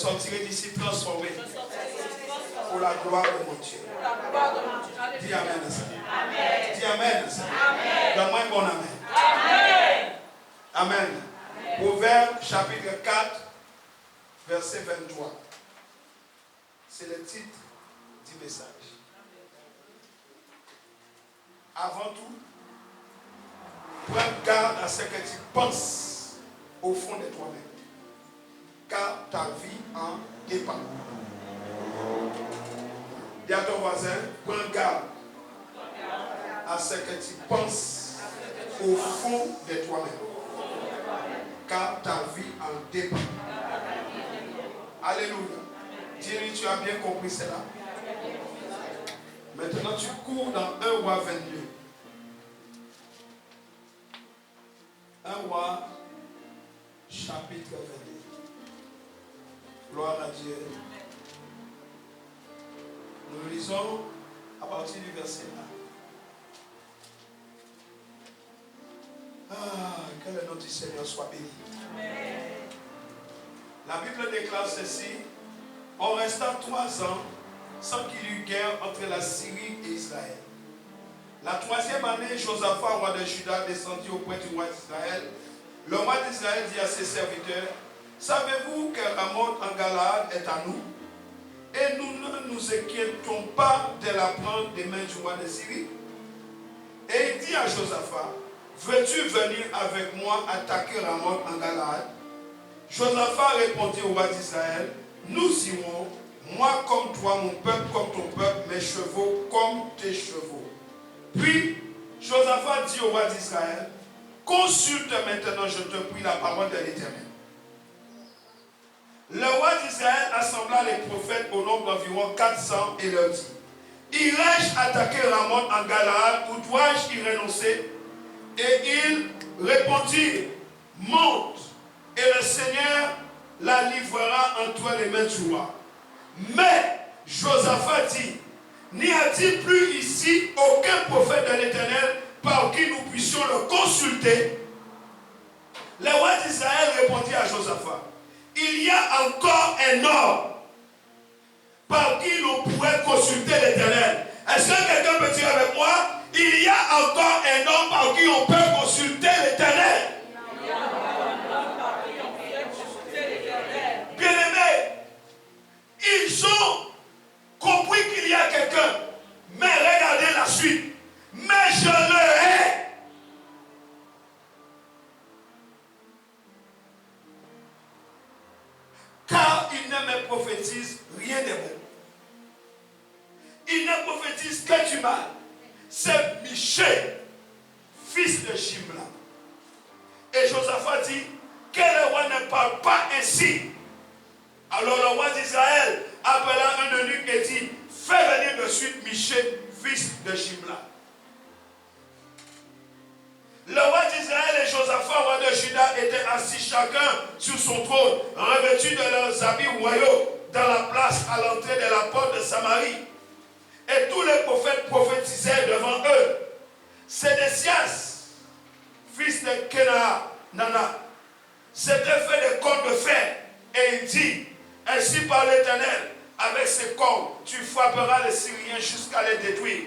sortirai d'ici transformé pour la gloire de mon Dieu. Dis Amen. Dis Amen. Donne-moi un bon Amen. Amen. Proverbe chapitre 4, verset 23. C'est le titre du message. Avant tout, prends garde à ce que tu penses au fond de toi-même, car ta vie en dépend. Dis à ton voisin, prends garde à ce que tu penses au fond de toi-même, car ta vie en dépend. Alléluia. Dis-lui, tu as bien compris cela. Maintenant, tu cours dans 1 roi 22. 1 roi, chapitre 22. Gloire à Dieu. Nous lisons à partir du verset 1. Que le nom du Seigneur soit béni. Amen. La Bible déclare ceci. On resta 3 ans sans qu'il y eut guerre entre la Syrie et Israël. La 3e année, Josaphat, roi de Juda, descendit auprès du roi d'Israël. Le roi d'Israël dit à ses serviteurs, savez-vous que Ramoth en Galaad est à nous? Et nous ne nous inquiétons pas de la prendre des mains du roi de Syrie. Et il dit à Josaphat, veux-tu venir avec moi attaquer Ramoth en Galaad? Josaphat répondit au roi d'Israël, nous irons, moi comme toi, mon peuple comme ton peuple, mes chevaux comme tes chevaux. Puis Josaphat dit au roi d'Israël, consulte maintenant, je te prie, la parole de l'Éternel. Le roi d'Israël assembla les prophètes au nombre d'environ 400 et leur dit, irai-je attaquer Ramoth en Galaad ou dois-je y renoncer? Et ils répondirent, monte, et le Seigneur la livrera entre les mains du roi. Mais Josaphat dit, n'y a-t-il plus ici aucun prophète de l'Éternel par qui nous puissions le consulter? Le roi d'Israël répondit à Josaphat, il y a encore un homme par qui l'on pourrait consulter l'Éternel. Est-ce que quelqu'un peut dire avec moi, il y a encore un homme par qui on peut consulter l'Éternel? Bien-aimés, ils ont compris qu'il y a quelqu'un, mais regardez la suite. Mais je le hais. Car il ne me prophétise rien de bon. Il ne prophétise que du mal. C'est Michée, fils de Shimla. Et Josaphat dit, que le roi ne parle pas ainsi. Alors le roi d'Israël appela un eunuque et dit, fais venir de suite Michée, fils de Shimla. Le roi d'Israël et Josaphat, roi de Juda, étaient assis chacun sur son trône, revêtus de leurs habits royaux, dans la place à l'entrée de la porte de Samarie. Et tous les prophètes prophétisaient devant eux. Sédécias, fils de Kenana, s'était fait des cordes de fer, et il dit, ainsi par l'Éternel, avec ses cordes, tu frapperas les Syriens jusqu'à les détruire.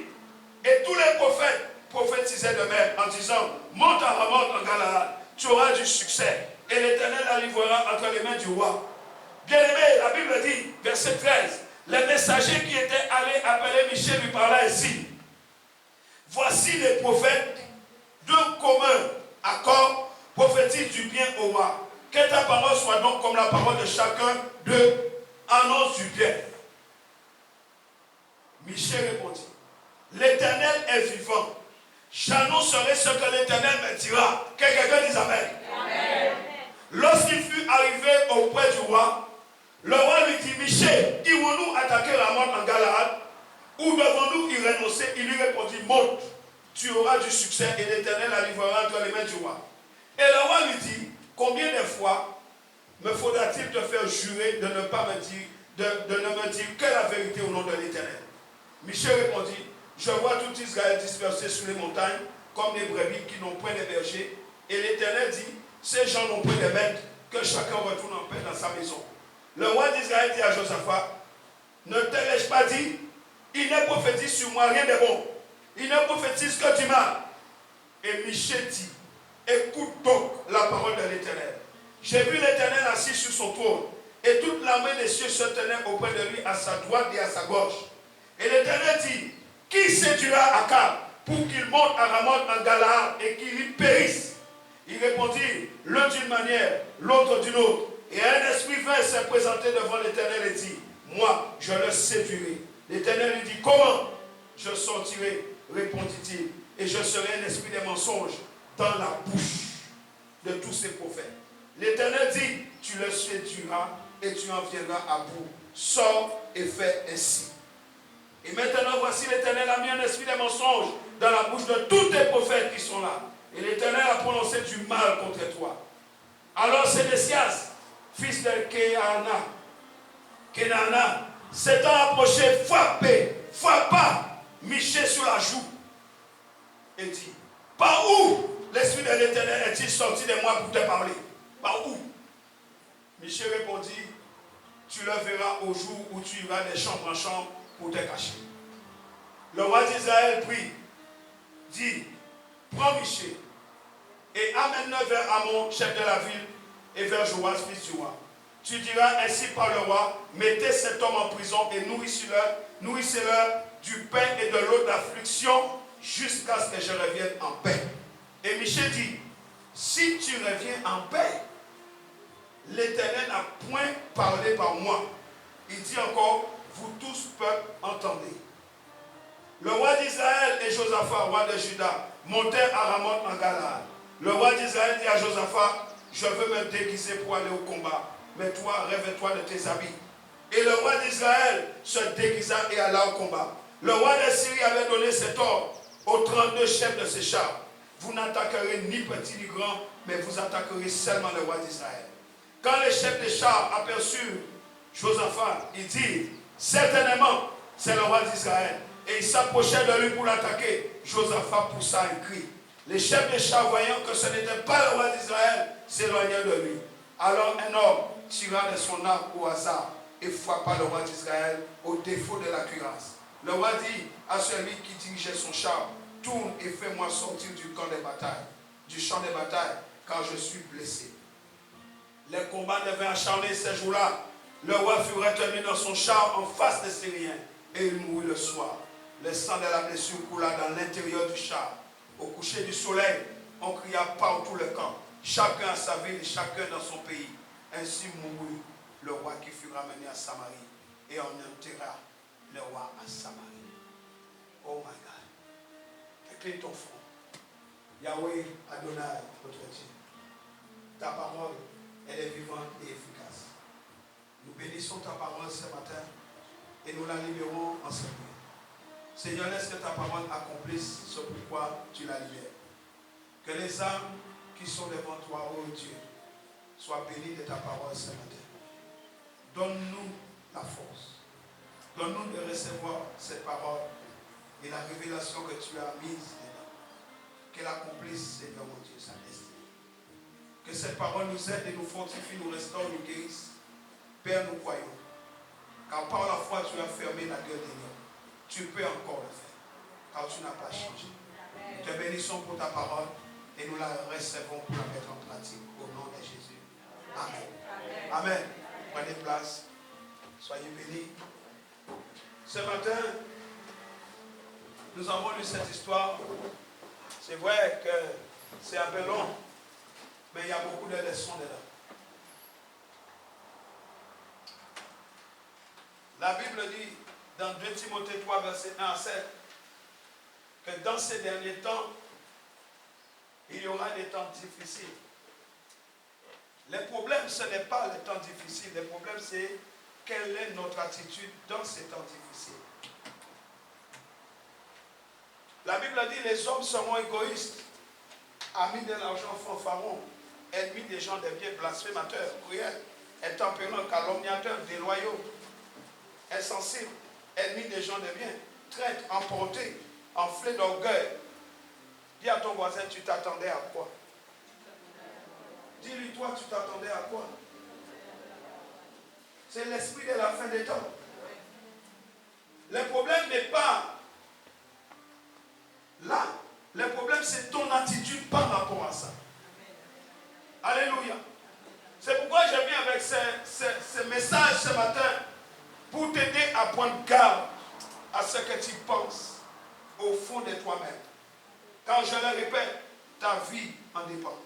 Et tous les prophètes prophétisaient de même en disant, monte à Ramoth en Galaad, tu auras du succès, et l'Éternel la livrera entre les mains du roi. Bien-aimé, la Bible dit, verset 13, le messager qui était allé appeler Michée lui parla ainsi. Voici les prophètes d'un commun accord prophétisent du bien au roi. Que ta parole soit donc comme la parole de chacun d'eux, annonce du bien. Michée répondit, l'Éternel est vivant. J'annoncerai ce que l'Éternel me dira. Que quelqu'un dise Amen. Amen. Lorsqu'il fut arrivé auprès du roi, le roi lui dit, Michée, irons-nous attaquer Ramoth en Galaad ou devons-nous y renoncer? Il lui répondit, monte, tu auras du succès et l'Éternel la livrera entre les mains du roi. Et le roi lui dit, combien de fois me faudra-t-il te faire jurer de ne pas me dire, de ne me dire que la vérité au nom de l'Éternel? Michée répondit, je vois tout Israël dispersé sur les montagnes comme des brebis qui n'ont point de berger. Et l'Éternel dit, ces gens n'ont point de maître, que chacun retourne en paix dans sa maison. Le roi d'Israël dit à Josaphat, ne te l'ai-je pas dit? Il ne prophétise sur moi rien de bon. Il ne prophétise que du mal. Et Michée dit, écoute donc la parole de l'Éternel. J'ai vu l'Éternel assis sur son trône, et toute l'armée des cieux se tenait auprès de lui à sa droite et à sa gauche. Et l'Éternel dit, qui séduira Akab pour qu'il monte à Ramoth en Galaad et qu'il y périsse? Il répondit, l'un d'une manière, l'autre d'une autre. Et un esprit vint se présenter devant l'Éternel et dit, moi, je le séduirai. L'Éternel lui dit, comment? Je sortirai, répondit-il, et je serai un esprit de mensonge dans la bouche de tous ces prophètes. L'Éternel dit, tu le séduiras et tu en viendras à bout. Sors et fais ainsi. Et maintenant, voici l'Éternel a mis un esprit de mensonge dans la bouche de tous tes prophètes qui sont là. Et l'Éternel a prononcé du mal contre toi. Alors Sédécias, fils de Kenana, s'étant approché, frappa Michée sur la joue et dit, par où l'esprit de l'Éternel est-il sorti de moi pour te parler? Par où? Michée répondit, tu le verras au jour où tu iras de chambre en chambre pour te cacher. Le roi d'Israël prie, dit, prends Michée et amène-le vers Amon, chef de la ville, et vers Joas, fils du roi. Tu diras ainsi par le roi, mettez cet homme en prison et nourrissez-le du pain et de l'eau d'affliction jusqu'à ce que je revienne en paix. Et Michée dit, si tu reviens en paix, l'Éternel n'a point parlé par moi. Il dit encore, vous tous peuple, entendez. Le roi d'Israël et Josaphat, roi de Juda, montèrent à Ramoth en Galaad. Le roi d'Israël dit à Josaphat, je veux me déguiser pour aller au combat, mais toi, revêt-toi de tes habits. Et le roi d'Israël se déguisa et alla au combat. Le roi de Syrie avait donné cet ordre aux 32 chefs de ses chars. Vous n'attaquerez ni petit ni grand, mais vous attaquerez seulement le roi d'Israël. Quand les chefs des chars aperçurent Josaphat, ils dirent, certainement, c'est le roi d'Israël. Et ils s'approchèrent de lui pour l'attaquer. Josaphat poussa un cri. Les chefs des chars, voyant que ce n'était pas le roi d'Israël, s'éloignèrent de lui. Alors un homme tira de son arc au hasard et frappa le roi d'Israël au défaut de la cuirasse. Le roi dit à celui qui dirigeait son char, tourne et fais-moi sortir du champ des batailles, car je suis blessé. Les combats devaient acharner ces jours-là. Le roi fut retenu dans son char en face des Syriens et il mourut le soir. Le sang de la blessure coula dans l'intérieur du char. Au coucher du soleil, on cria partout le camp, chacun à sa ville et chacun dans son pays. Ainsi mourut le roi qui fut ramené à Samarie et on enterra le roi à Samarie. Oh my God. Incline ton front. Yahweh Adonai, notre Dieu. Ta parole, elle est vivante et efficace. Nous bénissons ta parole ce matin et nous la libérons en ce lieu. Seigneur, laisse que ta parole accomplisse ce pourquoi tu la libères. Que les âmes qui sont devant toi, ô Dieu, soient bénies de ta parole ce matin. Donne-nous la force. Donne-nous de recevoir cette parole et la révélation que tu as mise dedans. Qu'elle accomplisse, Seigneur mon Dieu, sa destinée. Que cette parole nous aide et nous fortifie, nous restaure, nous guérisse. Père, nous croyons. Car par la foi, tu as fermé la gueule des lions. Tu peux encore le faire. Car tu n'as pas changé. Nous te bénissons pour ta parole et nous la recevons pour la mettre en pratique. Au nom de Jésus. Amen. Amen. Prenez place. Soyez bénis. Ce matin, nous avons lu cette histoire. C'est vrai que c'est un peu long, mais il y a beaucoup de leçons dedans. La Bible dit dans 2 Timothée 3, verset 1 à 7, que dans ces derniers temps, il y aura des temps difficiles. Le problème, ce n'est pas les temps difficiles. Le problème, c'est quelle est notre attitude dans ces temps difficiles. La Bible dit les hommes seront égoïstes, amis de l'argent fanfarons, ennemis des gens de bien, blasphémateurs, cruels, intempérants, calomniateurs, déloyaux, insensibles, ennemis des gens de bien, traîtres, emportés, enflés d'orgueil. Dis à ton voisin, tu t'attendais à quoi? Dis-lui, toi, tu t'attendais à quoi? C'est l'esprit de la fin des temps. Le problème n'est pas là. Le problème, c'est ton attitude par rapport à ça. Alléluia. C'est pourquoi je viens avec ce message ce matin pour t'aider à prendre garde à ce que tu penses au fond de toi-même. Quand je le répète, ta vie en dépend.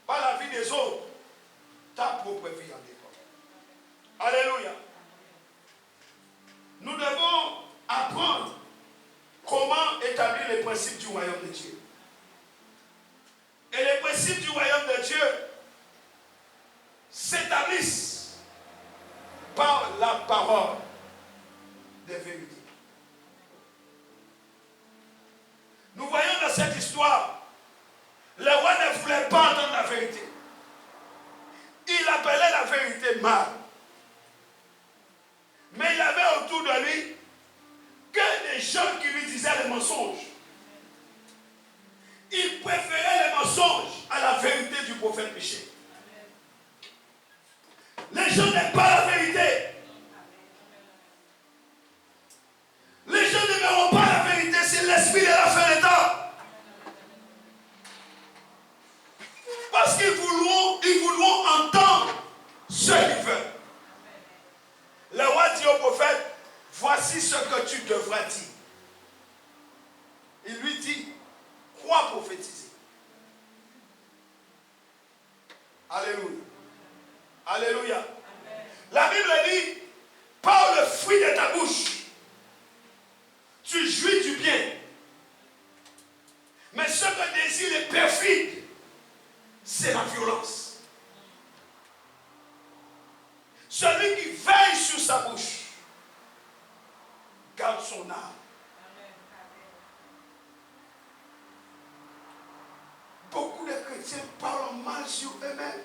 Pas la vie des autres, ta propre vie en dépend. Alléluia. Nous devons apprendre comment établir les principes du royaume de Dieu. Et les principes du royaume de Dieu s'établissent par la parole des vérités. Nous voyons dans cette histoire, le roi ne voulait pas entendre la vérité. Il appelait la vérité mal. Mais il avait autour de lui que des gens qui lui disaient les mensonges. Il préférait les mensonges à la vérité du prophète Michée. Les gens n'aiment pas la vérité. Les gens n'aimeront pas la vérité si l'esprit de la fin des temps. Parce qu'ils voudront entendre ce qu'ils veulent. Le roi dit au prophète, voici ce que tu devras dire. Il lui dit, crois prophétiser. Alléluia. Alléluia. La Bible dit, par le fruit de ta bouche, tu jouis du bien. Mais ce que désire les perfides, c'est la violence. Celui qui veille sur sa bouche garde son âme. Beaucoup de chrétiens parlent mal sur eux-mêmes.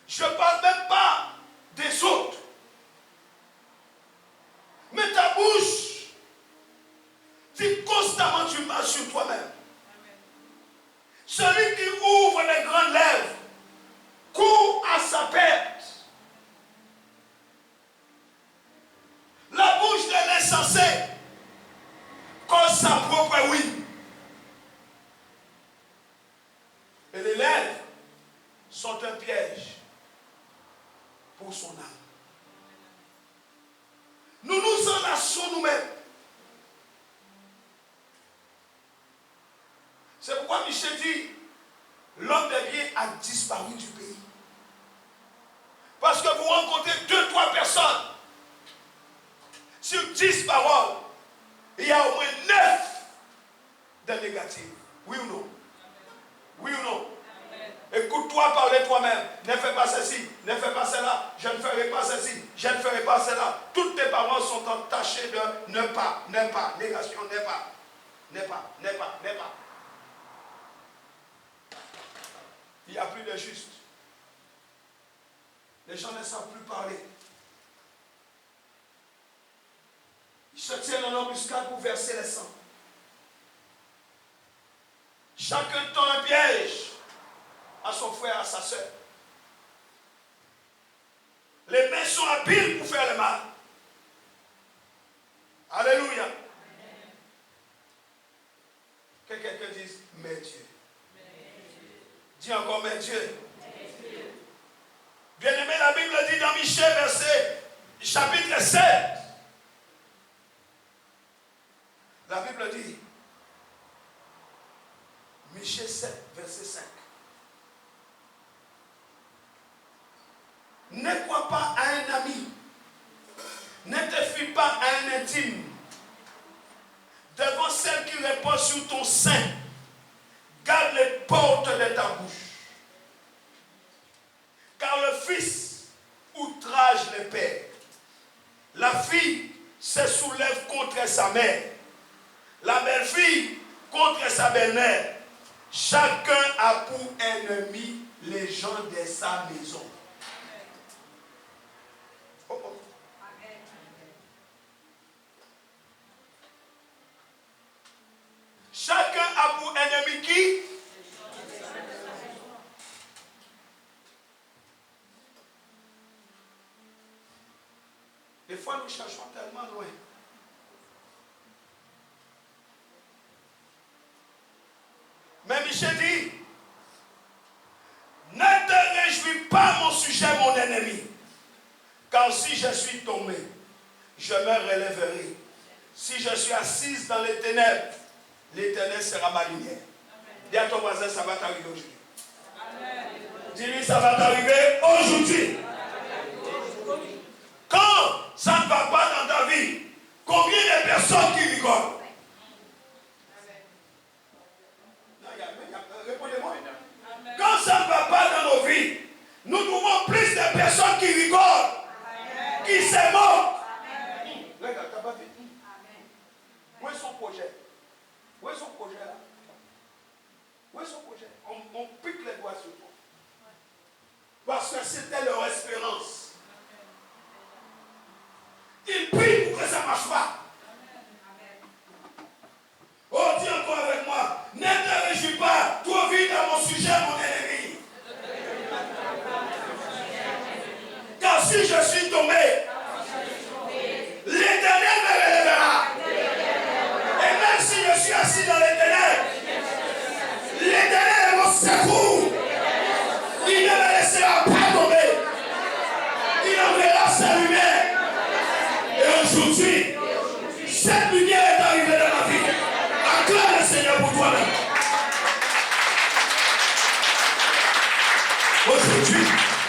Je ne parle même pas des autres. Mais ta bouche dit constamment du mal sur toi-même. Celui qui ouvre les grandes lèvres court à sa perte. La bouche de l'insensé cause sa propre ruine. Et les lèvres sont un piège pour son âme. Nous nous enlaçons nous-mêmes. C'est pourquoi Michée dit, l'homme de bien a disparu du pays. Parce que vous rencontrez 2-3 personnes. Sur 10 paroles, il y a au moins 9 de négatives. Oui ou non? Oui ou non? Écoute-toi parler toi-même. Ne fais pas ceci, ne fais pas cela. Je ne ferai pas ceci, je ne ferai pas cela. Toutes tes paroles sont entachées de ne pas, négation, ne pas. Il n'y a plus de juste. Les gens ne savent plus parler. Ils se tiennent en embuscade pour verser le sang. Chacun tend un piège à son frère, à sa soeur. Les mains sont habiles pour faire le mal. Alléluia. Que quelqu'un dise, mais Dieu. Dis encore, mais Dieu. Bien-aimé, la Bible dit dans Michée, chapitre 7. La Bible dit, Michée 7, verset 5. Ne crois pas à un ami. Ne te fie pas à un intime. Devant celle qui répond sur ton sein, garde les portes de ta bouche. Car le fils outrage le père. La fille se soulève contre sa mère. La belle-fille contre sa belle-mère. Chacun a pour ennemi les gens de sa maison. Oh, oh. Chacun a pour ennemi qui? cherchons tellement loin. Mais Michel dit, ne te réjouis pas mon sujet, mon ennemi. Car si je suis tombé, je me relèverai. Si je suis assise dans les ténèbres, l'Éternel sera ma lumière. Dis à ton voisin, ça va t'arriver aujourd'hui. Dis-lui, ça va t'arriver aujourd'hui. Quand ça ne va pas dans ta vie, combien de personnes qui rigolent? Répondez-moi. Quand ça ne va pas dans nos vies, nous trouvons plus de personnes qui rigolent, qui se moquent. Regarde, t'as pas vu? Où est son projet? Où est son projet là? Où est son projet? On pique les doigts sur toi. Parce que c'était leur espérance. Ils prient pour que ça ne marche pas. Oh, dis encore avec moi. Ne te réjouis pas. Trop vite à mon sujet, mon ennemi. Car si je suis tombé, l'Éternel me relèvera. Et même si je suis assis dans les ténèbres, l'Éternel est mon secours. Il ne me laissera pas tomber. Il enverra sa lumière. Et aujourd'hui, cette lumière est arrivée dans ma vie. Acclame le Seigneur pour toi-même. Aujourd'hui,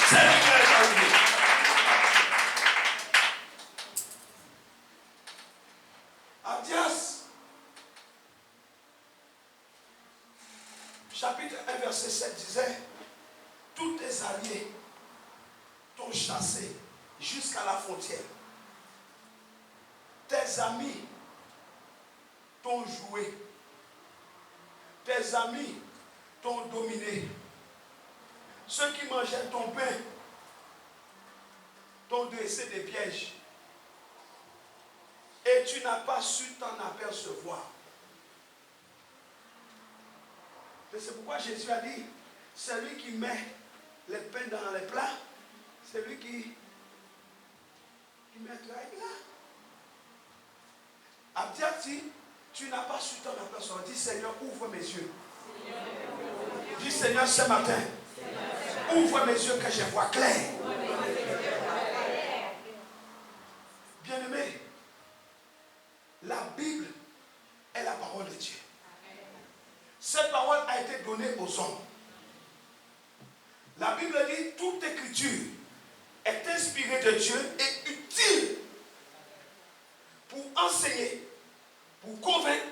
cette lumière est arrivée. Abdias, chapitre 1, verset 7 disait, tous tes alliés t'ont chassé jusqu'à la frontière. Tes amis t'ont joué. Tes amis t'ont dominé. Ceux qui mangeaient ton pain t'ont dressé des pièges. Et tu n'as pas su t'en apercevoir. Et c'est pourquoi Jésus a dit, celui qui met les pains dans les plats, c'est lui qui met le là. Abdias dit, tu n'as pas su t'en apercevoir. Dis Seigneur, ouvre mes yeux. Dis Seigneur, ce matin, ouvre mes yeux que je vois clair. Bien-aimé, la Bible est la parole de Dieu. Cette parole a été donnée aux hommes. La Bible dit, toute écriture est inspirée de Dieu et utile pour enseigner, pour convaincre,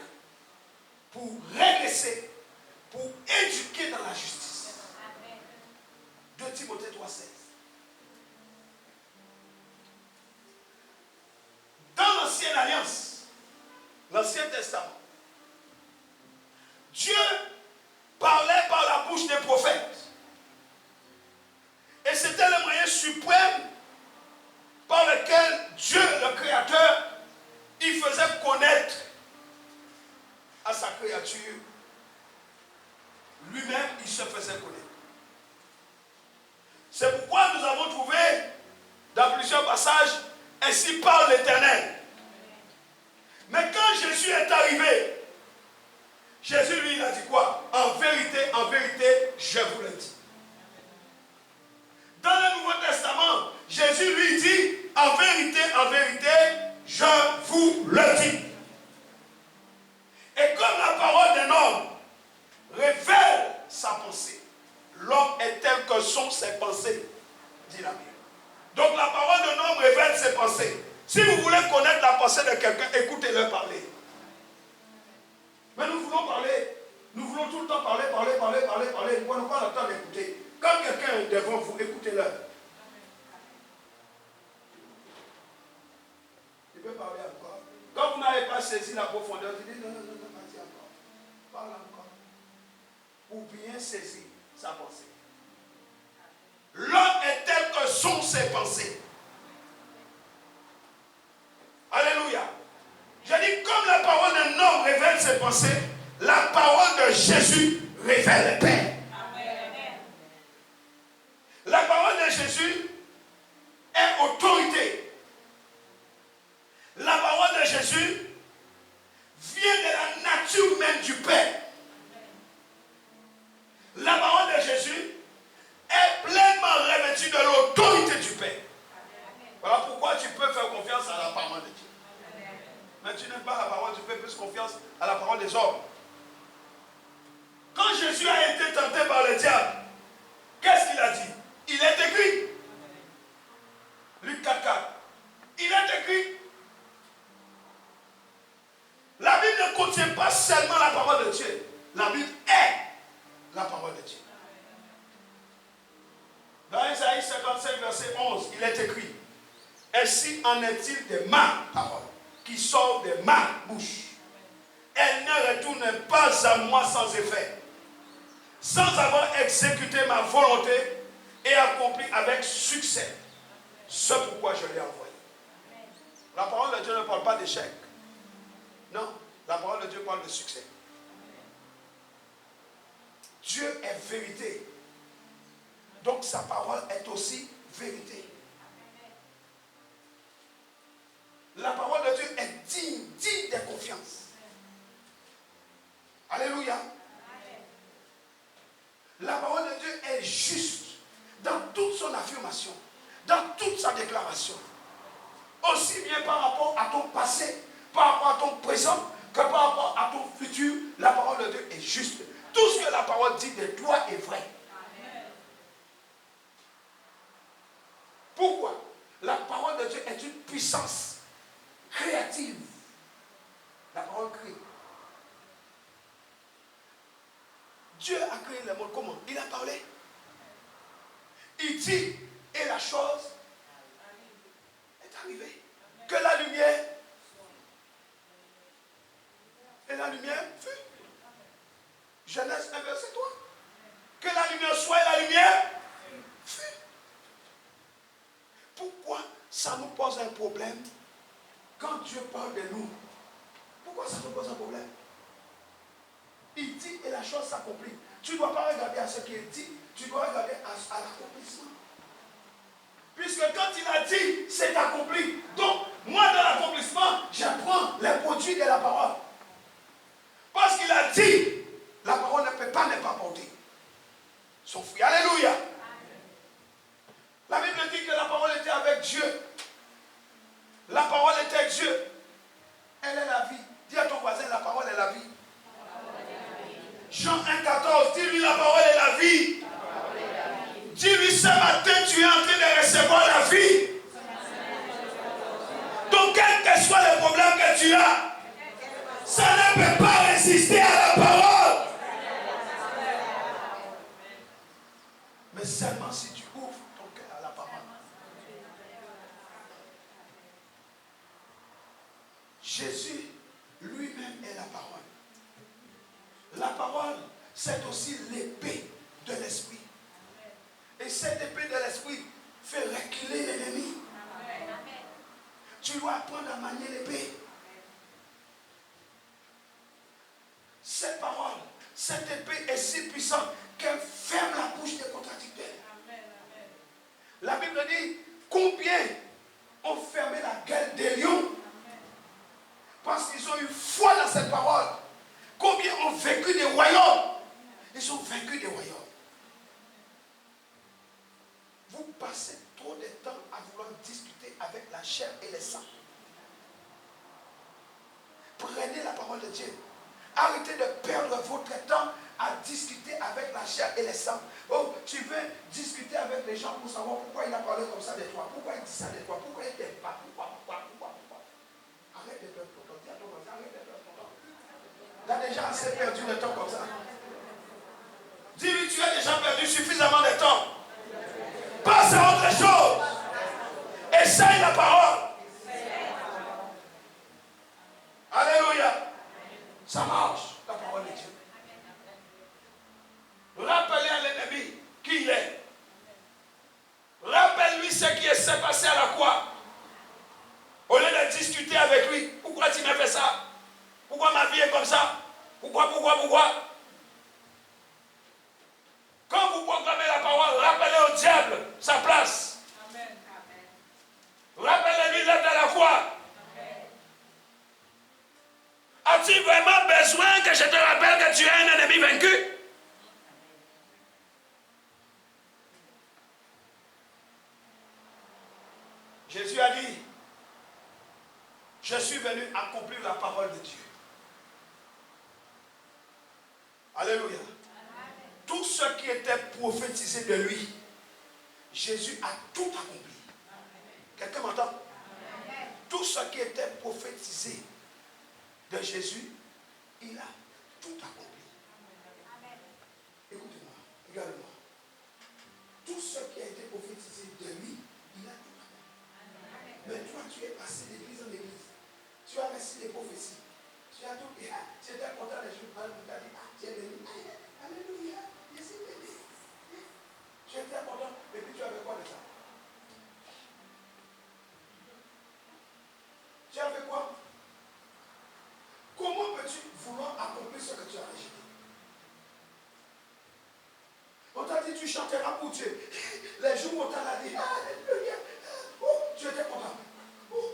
pour redresser, pour éduquer dans la justice. 2 Timothée 3,16. Dans l'Ancienne Alliance, l'Ancien Testament, Dieu parlait par la bouche des prophètes. Et c'était le moyen suprême par lequel Dieu, le Créateur, il faisait connaître à sa créature. Lui-même, il se faisait connaître. C'est pourquoi nous avons trouvé dans plusieurs passages, ainsi parle l'Éternel. Mais quand Jésus est arrivé, Jésus lui il a dit quoi? En vérité, je vous le dis. Dans le Nouveau Testament, Jésus lui dit, en vérité, je vous le dis. Et comme la parole d'un homme révèle sa pensée, l'homme est tel que sont ses pensées, dit la Bible. Donc la parole d'un homme révèle ses pensées. Si vous voulez connaître la pensée de quelqu'un, écoutez-le parler. Mais nous voulons parler. Nous voulons tout le temps parler. Nous n'avons pas le temps d'écouter. Quand quelqu'un est devant vous, écoutez-le. Il peut parler encore. Quand vous n'avez pas saisi la profondeur, vous dites non, vas-y encore. Parle encore. Pour bien saisir sa pensée. L'homme est tel que sont ses pensées. Alléluia. Je dis, comme la parole d'un homme révèle ses pensées, la parole de Jésus révèle le Père. La parole de Jésus est autorité. Jésus vient de la nature même du Père. La parole de Jésus est pleinement revêtue de l'autorité du Père. Voilà pourquoi tu peux faire confiance à la parole de Dieu. Mais tu n'aimes pas la parole, tu fais plus confiance à la parole des hommes. Quand Jésus a été tenté par le diable, qu'est-ce qu'il a dit? Il est écrit. Luc 4, 4. Il est écrit. La Bible ne contient pas seulement la parole de Dieu. La Bible est la parole de Dieu. Dans Isaïe 55, verset 11, il est écrit: ainsi en est-il de ma parole qui sort de ma bouche. Elle ne retourne pas à moi sans effet, sans avoir exécuté ma volonté et accompli avec succès ce pourquoi je l'ai envoyé. La parole de Dieu ne parle pas d'échec. Non, la parole de Dieu parle de succès. Dieu est vérité. Donc sa parole est aussi vérité. La parole de Dieu est digne de confiance. Alléluia. La parole de Dieu est juste dans toute son affirmation, dans toute sa déclaration. Aussi bien par rapport à ton passé, par rapport à ton présent, que par rapport à ton futur, la parole de Dieu est juste. Tout ce que la parole dit de toi est vrai. Pourquoi? La parole de Dieu est une puissance créative. La parole crée. Dieu a créé le monde comment? Il a parlé. Il dit, et la chose est arrivée. Que la lumière, et la lumière fut. Genèse 1, verset 3. Que la lumière soit et la lumière fut. Pourquoi ça nous pose un problème quand Dieu parle de nous? Pourquoi ça nous pose un problème? Il dit et la chose s'accomplit. Tu ne dois pas regarder à ce qu'il dit, tu dois regarder à l'accomplissement. Puisque quand il a dit, c'est accompli. Donc, moi dans l'accomplissement, j'apprends les produits de la parole. Parce qu'il a dit, la parole ne peut pas ne pas porter son fruit. Alléluia. La Bible dit que la parole était avec Dieu. La parole était Dieu. Elle est la vie. Dis à ton voisin, la parole est la vie. Jean 1,14, dis-lui la parole est la vie. Dis-lui ce matin, tu es en train de recevoir la vie. Donc, quel que soit le problème que tu as, ça ne peut pas résister à la parole. Mais seulement si tu ouvres ton cœur à la parole. Jésus lui-même est la parole. La parole, c'est aussi l'épée de l'esprit. Et cette épée de l'esprit fait reculer l'ennemi. Tu dois apprendre à manier l'épée. Cette parole, cette épée est si puissante qu'elle ferme la bouche des contradicteurs. La Bible dit combien ont fermé la gueule des lions parce qu'ils ont eu foi dans cette parole. Combien ont vaincu des royaumes? Ils ont vaincu des royaumes. Vous passez trop de temps à vouloir discuter avec la chair et le sang. Prenez la parole de Dieu. Arrêtez de perdre votre temps à discuter avec la chair et le sang. Oh, tu veux discuter avec les gens pour savoir pourquoi il a parlé comme ça de toi. Pourquoi il dit ça de toi. Pourquoi il ne t'aime pas. Pourquoi. Arrête de perdre ton temps. Dis à ton voisin, arrête de perdre ton temps. Tu as déjà assez perdu de temps comme ça. Dis-lui, tu as déjà perdu suffisamment de temps. Passe à autre chose. Essaye la parole. Alléluia. Ça marche, la parole de Dieu. Rappelez à l'ennemi qui il est. Rappelle-lui ce qui s'est passé à la croix. Au lieu de discuter avec lui, pourquoi tu m'as fait ça? Pourquoi ma vie est comme ça? Pourquoi? Quand vous proclamez la parole, rappelez au diable sa place. Amen. Rappelez-lui d'être à la croix. Amen. As-tu vraiment besoin que je te rappelle que tu es un ennemi vaincu? Jésus a dit, je suis venu accomplir la parole de Dieu. Alléluia. Tout ce qui était prophétisé de lui, Jésus a tout accompli. Quelqu'un m'entend? Tout ce qui était prophétisé de Jésus, il a tout accompli. Écoutez-moi, regardez-moi. Tout ce qui a été prophétisé de lui, il a tout accompli. Mais toi, tu es passé d'église en église. Tu as reçu des prophéties. Tu as tout. Et tu étais content des jours. Tu as dit, tu es béni. Alléluia. Je suis béni. Tu étais content. Et puis tu avais quoi de ça? Tu as fait quoi? Comment peux-tu vouloir accomplir ce que tu as rejeté? On t'a dit tu chanteras pour Dieu. Les jours où on t'a dit, alléluia. Oh, tu étais content. Oh.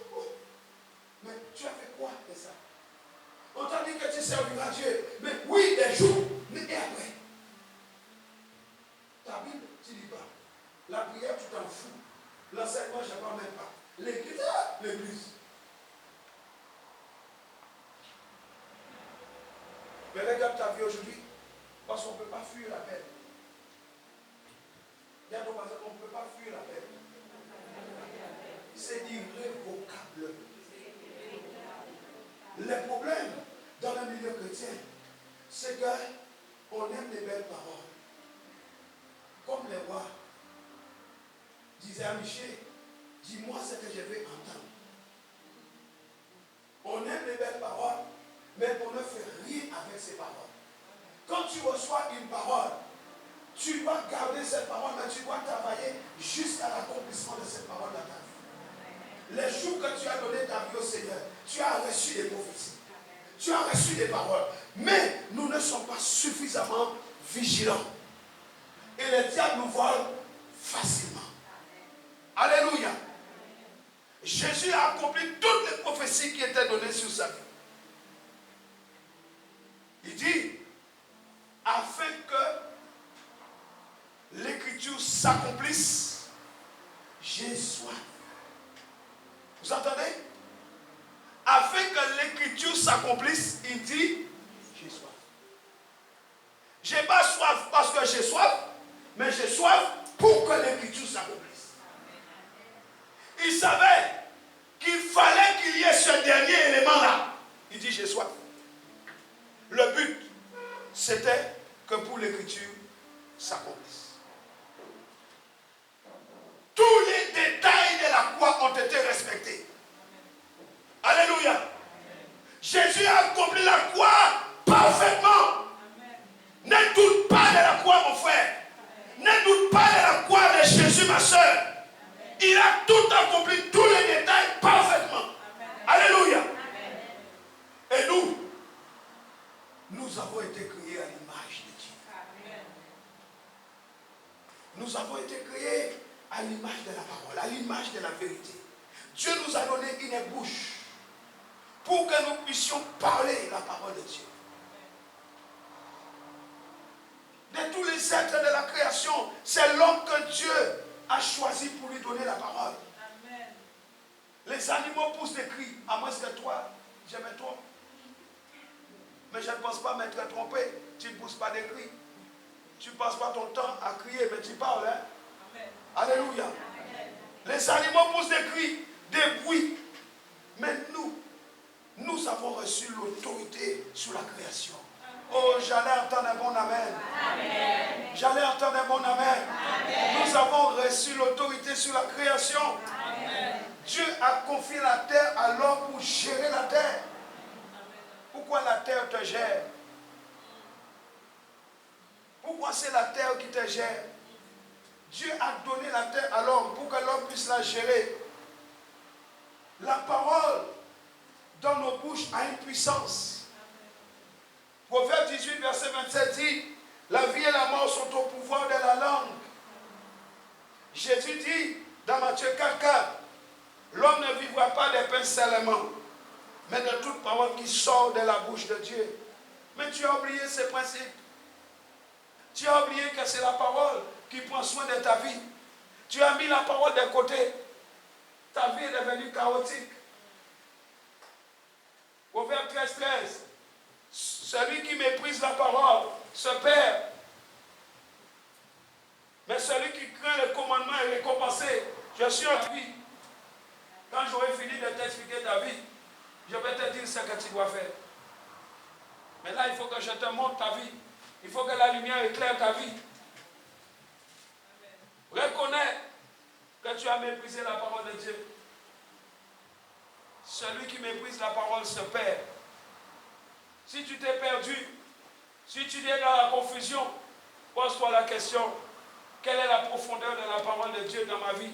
Mais tu as fait quoi de ça? On t'a dit que tu serviras Dieu. Mais oui, des jours. Mais et après? Ta Bible, tu ne lis pas. La prière, tu t'en fous. L'enseignement, je ne parle même pas. L'église, l'église. Mais regarde ta vie aujourd'hui, parce qu'on ne peut pas fuir la peine. Regarde, on ne peut pas fuir la peine. C'est irrévocable. Le problème dans le milieu chrétien, c'est qu'on aime les belles paroles. Comme les rois disaient à Michée, dis-moi ce que je vais entendre. On aime les belles paroles, mais on ne fait rien avec ces paroles. Quand tu reçois une parole, tu vas garder cette parole, mais tu dois travailler jusqu'à l'accomplissement de cette parole dans ta vie. Les jours que tu as donné ta vie au Seigneur, tu as reçu des prophéties. Tu as reçu des paroles. Mais nous ne sommes pas suffisamment vigilants. Et les diables nous volent facilement. Alléluia. Jésus a accompli toutes les prophéties qui étaient données sur sa vie. Il dit, afin que l'écriture s'accomplisse, j'ai soif. Vous entendez? Afin que l'écriture s'accomplisse, il dit, j'ai soif. Je n'ai pas soif parce que j'ai soif, mais j'ai soif pour que l'écriture s'accomplisse. Il savait qu'il fallait qu'il y ait ce dernier élément-là. Il dit, j'ai soif. Le but, c'était que pour l'écriture s'accomplisse. Tous les détails de la croix ont été respectés. Alléluia. Jésus a accompli la croix parfaitement. Ne doute pas de la croix, mon frère. Ne doute pas de la croix de Jésus, ma soeur. Il a tout accompli, tous les détails parfaitement. Alléluia. Et nous avons été créés à l'image de Dieu. Nous avons été créés à l'image de la parole, à l'image de la vérité. Dieu nous a donné une bouche pour que nous puissions parler la parole de Dieu. De tous les êtres de la création, c'est l'homme que Dieu a choisi pour lui donner la parole. Amen. Les animaux poussent des cris, à moins que toi, je me trompe. Mais je ne pense pas m'être trompé. Tu ne pousses pas des cris. Tu ne passes pas ton temps à crier, mais tu parles. Hein? Amen. Alléluia. Amen. Les animaux poussent des cris, des bruits. Mais nous avons reçu l'autorité sur la création. Oh, j'allais entendre un bon amen. Amen. J'allais entendre un bon amen. Amen. Nous avons reçu l'autorité sur la création. Amen. Dieu a confié la terre à l'homme pour gérer la terre. Pourquoi la terre te gère? Pourquoi c'est la terre qui te gère? Dieu a donné la terre à l'homme pour que l'homme puisse la gérer. La parole dans nos bouches a une puissance. Proverbe 18, verset 27 dit, la vie et la mort sont au pouvoir de la langue. Jésus dit dans Matthieu 4, 4, l'homme ne vivra pas de pain seulement, mais de toute parole qui sort de la bouche de Dieu. Mais tu as oublié ces principes. Tu as oublié que c'est la parole qui prend soin de ta vie. Tu as mis la parole de côté. Ta vie est devenue chaotique. Proverbe 13:13. Celui qui méprise la parole se perd. Mais celui qui craint le commandement est récompensé. Je suis en vie. Quand j'aurai fini de t'expliquer ta vie, je vais te dire ce que tu dois faire. Mais là, il faut que je te montre ta vie. Il faut que la lumière éclaire ta vie. Reconnais que tu as méprisé la parole de Dieu. Celui qui méprise la parole se perd. Si tu t'es perdu, si tu es dans la confusion, pose-toi la question, quelle est la profondeur de la parole de Dieu dans ma vie?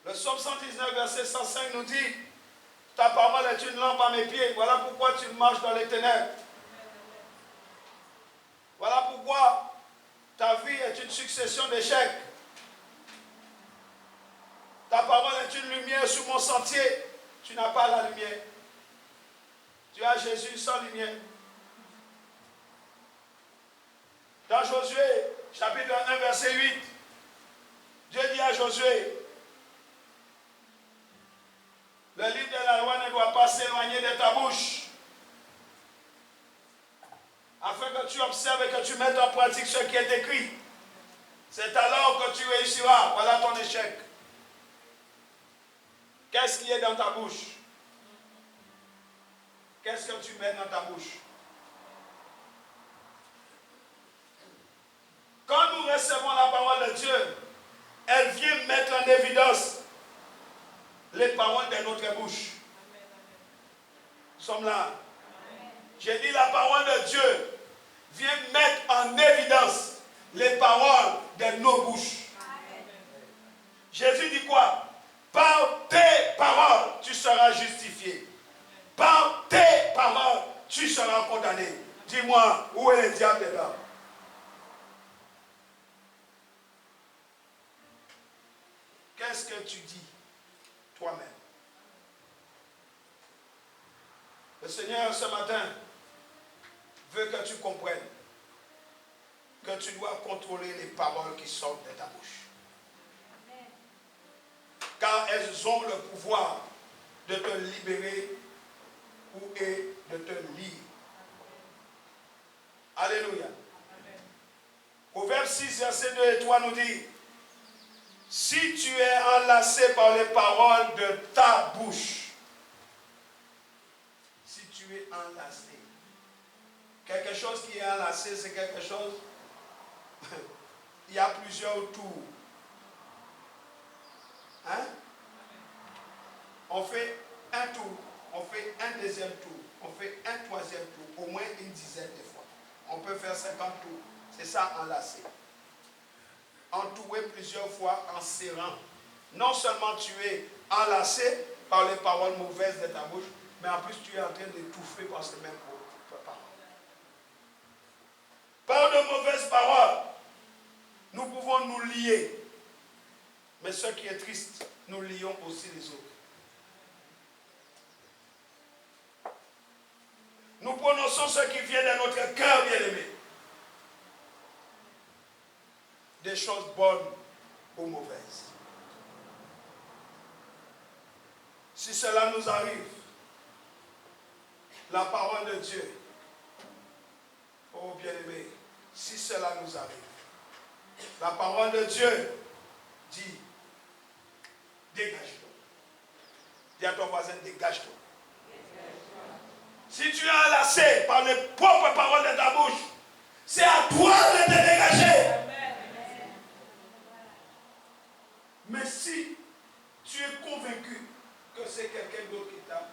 Le psaume 119, verset 105 nous dit, ta parole est une lampe à mes pieds, voilà pourquoi tu marches dans les ténèbres. Voilà pourquoi ta vie est une succession d'échecs. Ta parole est une lumière sur mon sentier. Tu n'as pas la lumière. Tu as Jésus sans lumière. Dans Josué, chapitre 1, verset 8, Dieu dit à Josué, le livre de la loi ne doit pas s'éloigner de ta bouche, afin que tu observes et que tu mettes en pratique ce qui est écrit. C'est alors que tu réussiras. Voilà ton échec. Qu'est-ce qui est dans ta bouche? Qu'est-ce que tu mets dans ta bouche? Quand nous recevons la parole de Dieu, elle vient mettre en évidence les paroles de notre bouche. Nous sommes là. J'ai dit la parole de Dieu vient mettre en évidence les paroles de nos bouches. Jésus dit quoi? Par tes paroles, tu seras justifié. Par tes paroles, tu seras condamné. Dis-moi, où est le diable là? Qu'est-ce que tu dis toi-même? Le Seigneur, ce matin, veut que tu comprennes que tu dois contrôler les paroles qui sortent de ta bouche. Car elles ont le pouvoir de te libérer et de te lier. Alléluia. Proverbe 6, verset 2 et 3 nous dit, si tu es enlacé par les paroles de ta bouche, si tu es enlacé, quelque chose qui est enlacé, c'est quelque chose, il y a plusieurs tours. Hein? On fait un tour, on fait un deuxième tour, on fait un troisième tour, au moins une dizaine de fois. On peut faire 50 tours. C'est ça, enlacé. Entourer plusieurs fois en serrant. Non seulement tu es enlacé par les paroles mauvaises de ta bouche, mais en plus tu es en train d'étouffer par ces mêmes paroles. Par de mauvaises paroles, nous pouvons nous lier. Mais ce qui est triste, nous lions aussi les autres. Nous prononçons ce qui vient de notre cœur, bien-aimé. Des choses bonnes ou mauvaises. Si cela nous arrive, la parole de Dieu, oh bien-aimé, si cela nous arrive, la parole de Dieu dit, dégage-toi. Dis à ton voisin, dégage-toi. Si tu es enlacé par les propres paroles de ta bouche, c'est à toi de te dégager. Mais si tu es convaincu que c'est quelqu'un d'autre qui t'a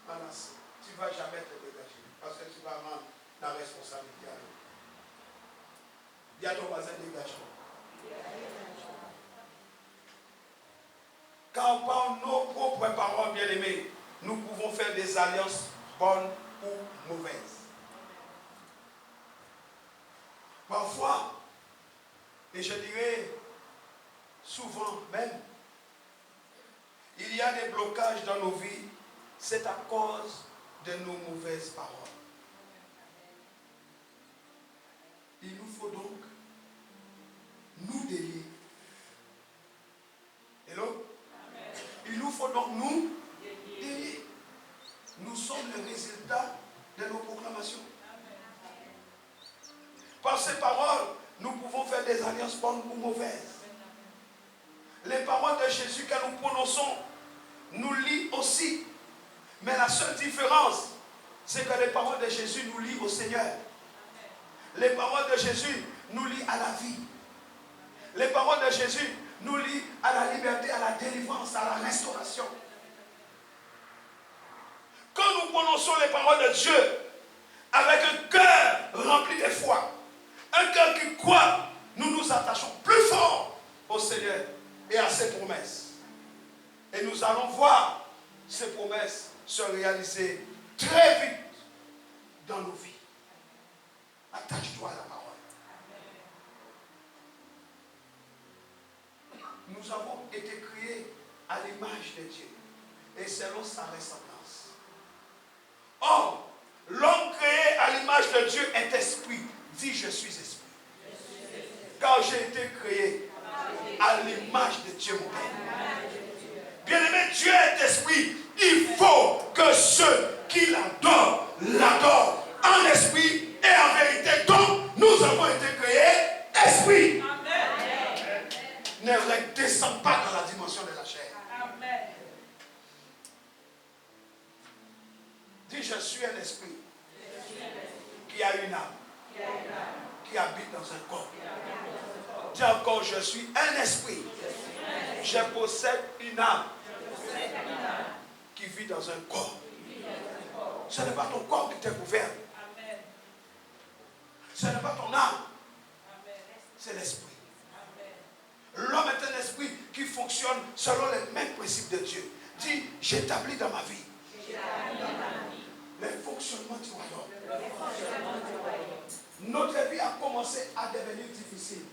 enlacé, tu ne vas jamais te dégager. Parce que tu vas rendre la responsabilité à l'autre. Dis à ton voisin, dégage-toi. Quand on parle nos propres paroles, bien-aimés, nous pouvons faire des alliances bonnes ou mauvaises. Parfois, et je dirais souvent même, il y a des blocages dans nos vies, c'est à cause de nos mauvaises paroles. Il nous faut donc nous délier. Hello? Il nous faut donc nous délier. Nous sommes le résultat de nos proclamations. Par ces paroles, nous pouvons faire des alliances bonnes ou mauvaises. Les paroles de Jésus que nous prononçons nous lient aussi. Mais la seule différence, c'est que les paroles de Jésus nous lient au Seigneur. Les paroles de Jésus nous lient à la vie. Les paroles de Jésus nous lient à la liberté, à la délivrance, à la restauration. Quand nous prononçons les paroles de Dieu avec un cœur rempli de foi, un cœur qui croit, nous nous attachons plus fort au Seigneur et à ses promesses. Et nous allons voir ces promesses se réaliser très vite dans nos vies. Attache-toi à la parole. Nous avons été créés à l'image de Dieu et selon sa ressemblance. Or, l'homme créé à l'image de Dieu est esprit. Dis, je suis esprit. Car j'ai été créé à l'image de Dieu, mon Père. Bien-aimé, Dieu est esprit. Il faut que ceux qui l'adorent, l'adorent en esprit et en vérité. Donc, nous avons été créés esprit. Amen. Ne redescends pas dans la dimension de la chair. Amen. Dis, je suis un esprit qui a une âme, qui habite dans un corps. Dis encore, je suis un esprit. Je possède une âme qui vit dans un corps. Ce n'est pas ton corps qui t'est couvert. Ce n'est pas ton âme. C'est l'esprit. L'homme est un esprit qui fonctionne selon les mêmes principes de Dieu. Dis, j'établis dans ma vie le fonctionnement du royaume. Notre vie a commencé à devenir difficile.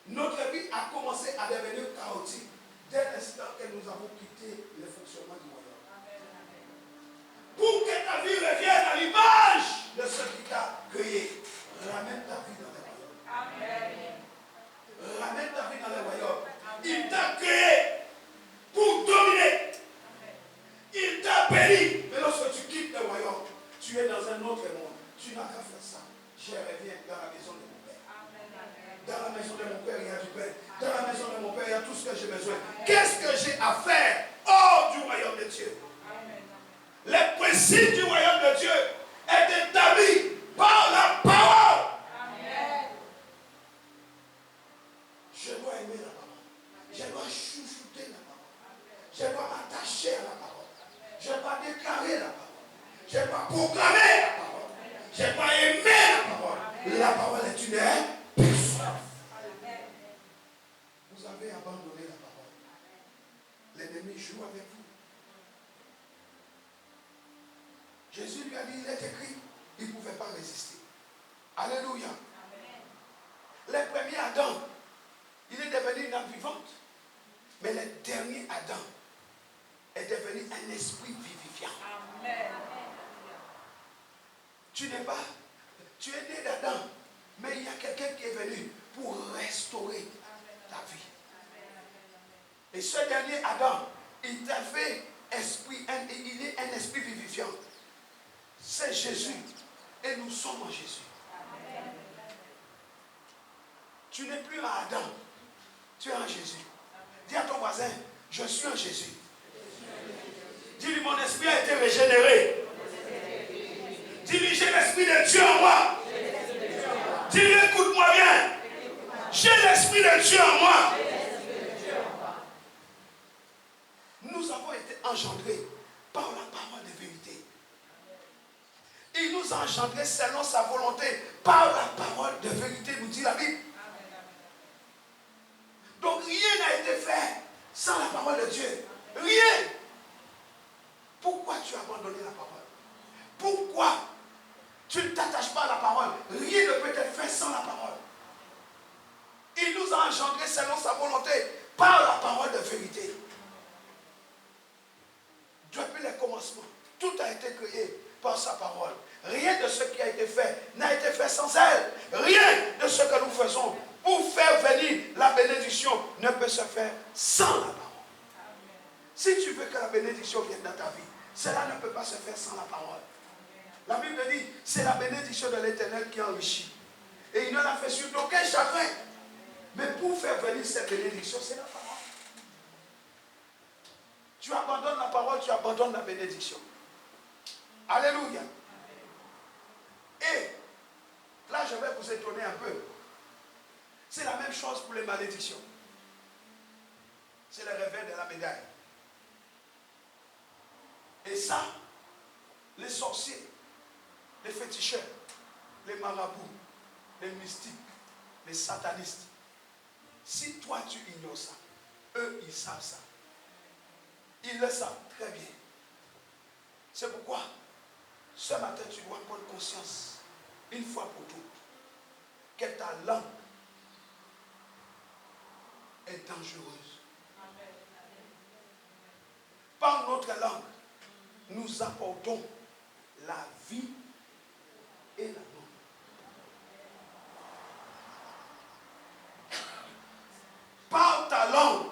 Notre vie a commencé à devenir chaotique dès l'instant que nous avons quitté le fonctionnement du royaume. Pour que ta vie revienne à l'image de ce qui t'a créé, ramène ta vie dans le royaume. Ramène ta vie dans le royaume. Il t'a créé pour dominer. Il t'a béni. Mais lorsque tu quittes le royaume, tu es dans un autre monde. Tu n'as qu'à faire ça. Je reviens dans la maison de mon Père. Dans la maison de mon Père, il y a du pain. Dans la maison de mon Père, il y a tout ce que j'ai besoin. Qu'est-ce que j'ai à faire hors du royaume de Dieu? Les principes du royaume de Dieu est établi par la parole. Je dois aimer la parole. Je dois chouchouter la parole. Je dois m'attacher à la parole. Je dois déclarer la parole. Je dois proclamer la parole. Je dois aimer la parole. La parole est une puissance. Vous avez abandonné la parole. L'ennemi joue avec vous. Jésus lui a dit, il est écrit, il ne pouvait pas résister. Alléluia. Les premiers Adam, il est devenu une âme vivante. Mais le dernier Adam est devenu un esprit vivifiant. Amen. Tu es né d'Adam, mais il y a quelqu'un qui est venu pour restaurer ta vie. Et ce dernier Adam, il t'a fait esprit, il est un esprit vivifiant. C'est Jésus. Et nous sommes en Jésus. Amen. Tu n'es plus à Adam. Tu es en Jésus. Amen. Dis à ton voisin, je suis en Jésus. Dis-lui, mon esprit a été régénéré. Dis-lui, j'ai l'esprit de Dieu en moi. Dis-lui, écoute-moi bien. J'ai l'esprit de Dieu en moi. Nous avons été engendrés par la parole de vérité. Il nous a engendrés selon sa volonté par la parole de vérité, nous dit la Bible. Donc rien n'a été fait sans la parole de Dieu. Rien. Pourquoi tu as abandonné la parole? Pourquoi tu ne t'attaches pas à la parole? Rien ne peut être fait sans la parole. Il nous a engendrés selon sa volonté par la parole de vérité. commencement, tout a été créé par sa parole. Rien de ce qui a été fait n'a été fait sans elle. Rien de ce que nous faisons pour faire venir la bénédiction ne peut se faire sans la parole. Si tu veux que la bénédiction vienne dans ta vie, cela ne peut pas se faire sans la parole. La Bible dit, c'est la bénédiction de l'Éternel qui enrichit. Et il ne l'a fait sur aucun chagrin. Mais pour faire venir cette bénédiction, c'est la parole. Tu abandonnes la parole, tu abandonnes la bénédiction. Alléluia. Et là, je vais vous étonner un peu. C'est la même chose pour les malédictions. C'est le revers de la médaille. Et ça, les sorciers, les féticheurs, les marabouts, les mystiques, les satanistes, si toi tu ignores ça, eux ils savent ça. Ils le savent très bien. C'est pourquoi ce matin tu dois prendre conscience, une fois pour toutes, que ta langue est dangereuse. Par notre langue, nous apportons la vie et la mort. Par ta langue,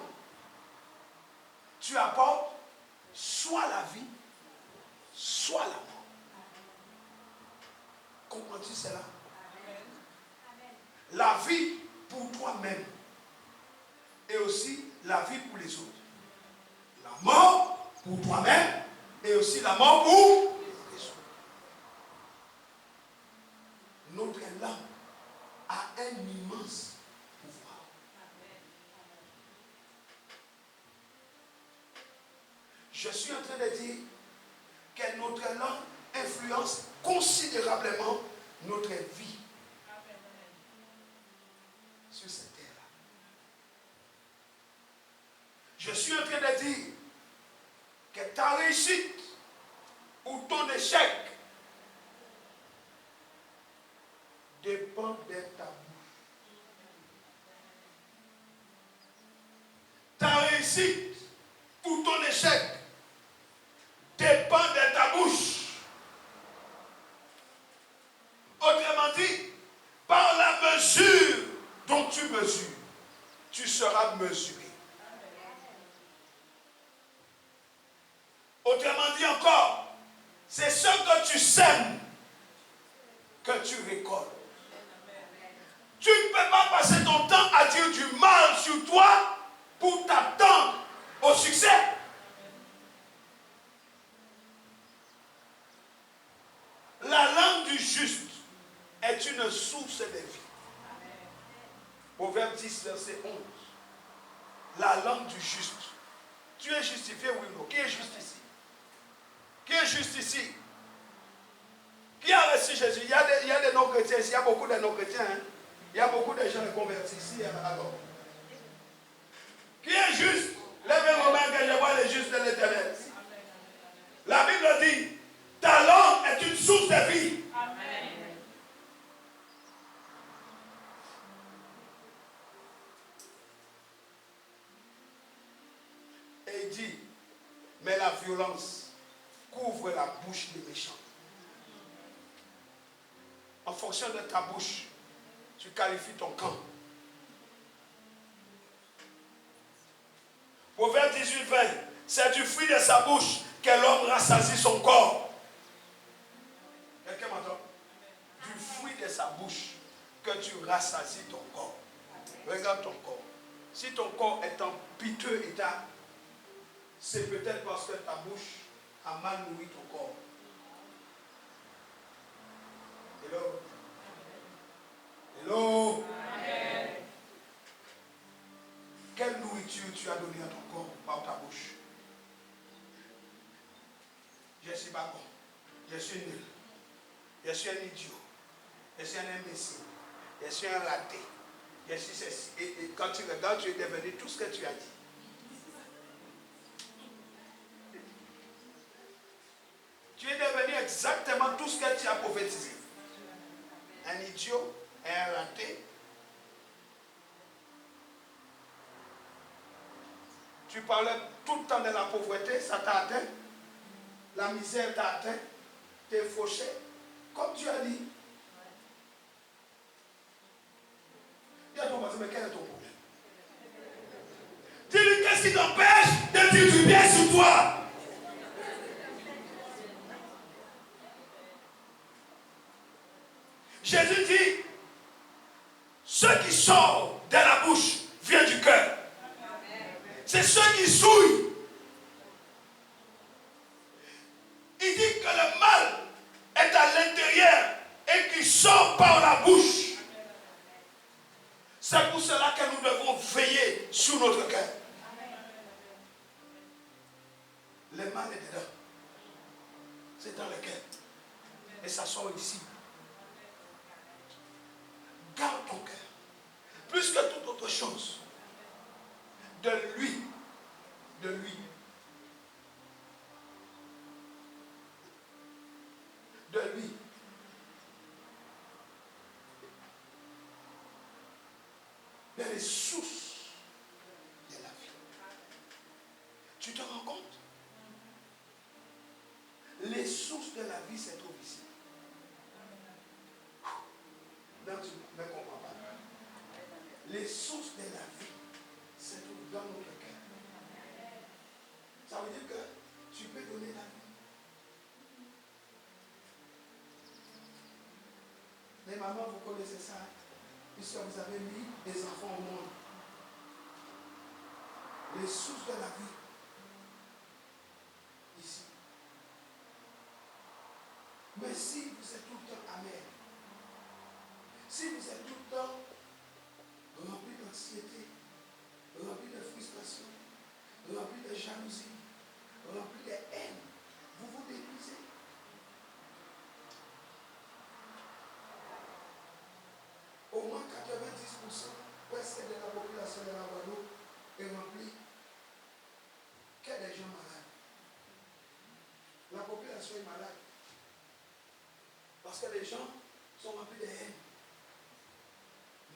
tu apportes soit la vie, soit la mort. Comprends-tu cela? La vie pour toi-même et aussi la vie pour les autres. La mort pour toi-même et aussi la mort pour les autres. Notre langue a un immense pouvoir. Je suis en train de dire que notre langue influence considérablement notre vie sur cette terre-là. Je suis en train de dire que ta réussite ou ton échec dépend de ta bouche. Ta réussite ou ton échec dépend de ta bouche. Autrement dit, par la mesure dont tu mesures, tu seras mesuré. Autrement dit encore, c'est ce que tu sèmes que tu récoltes. Tu ne peux pas passer ton temps à dire du mal sur toi pour t'attendre au succès. La langue du juste est une source de vie. Proverbe 10, verset 11. La langue du juste. Tu es justifié, oui ou non? Qui est juste ici? Qui est juste ici? Qui a reçu Jésus? Il y a des non-chrétiens ici. Il y a beaucoup de non-chrétiens. Hein? Il y a beaucoup de gens convertis ici. Alors. Qui est juste? Lève-moi main que je vois les justes de l'Éternel. La Bible dit, ta langue est une source de vie. Amen. Et il dit, mais la violence couvre la bouche des méchants. En fonction de ta bouche, tu qualifies ton camp. Proverbe 18, 20. C'est du fruit de sa bouche que l'homme rassasie son corps. Quelqu'un m'entend? Du fruit de sa bouche que tu rassasies ton corps. Regarde ton corps. Si ton corps est en piteux état, c'est peut-être parce que ta bouche a mal nourri ton corps. Hello? Hello? Amen. Quelle nourriture tu as donnée à ton corps par ta bouche? Je suis pas bon. Je suis nul. Je suis un idiot. Je suis un imbécile. Je suis un raté. Je suis ceci. Et quand tu regardes, tu es devenu tout ce que tu as dit. Tu es devenu exactement tout ce que tu as prophétisé. Un idiot, un raté. Tu parlais tout le temps de la pauvreté, ça t'a atteint. la misère t'a atteint, t'es fauché, comme tu as dit. Dis à ton voisin, mais quel est ton problème? Dis-lui qu'est-ce qui t'empêche de dire du bien sur toi. Jésus dit, ce qui sort de la bouche vient du cœur. C'est ceux qui souillent. Il dit que le mal est à l'intérieur et qui sort par la bouche. C'est pour cela que nous devons veiller sur notre cœur. Le mal est dedans. C'est dans le cœur. Et ça sort ici. Garde ton cœur. Plus que toute autre chose. De lui. De lui. De lui. De les sources de la vie. Tu te rends compte? Les sources de la vie, c'est trop ici. Non, tu ne comprends pas. Les sources de la vie, c'est tout dans notre cœur. Ça veut dire que tu peux donner la vie. Les mamans, vous connaissez ça, puisque vous avez mis des enfants au monde. Les sources de la vie, ici. Mais si vous êtes tout le temps amer, si vous êtes tout le temps rempli d'anxiété, rempli de frustration, rempli de jalousie, rempli de haine, vous vous détruisez. Au moins 90% presque de la population de la Guadeloupe est remplie que des gens malades. La population est malade. Parce que les gens sont remplis de haine.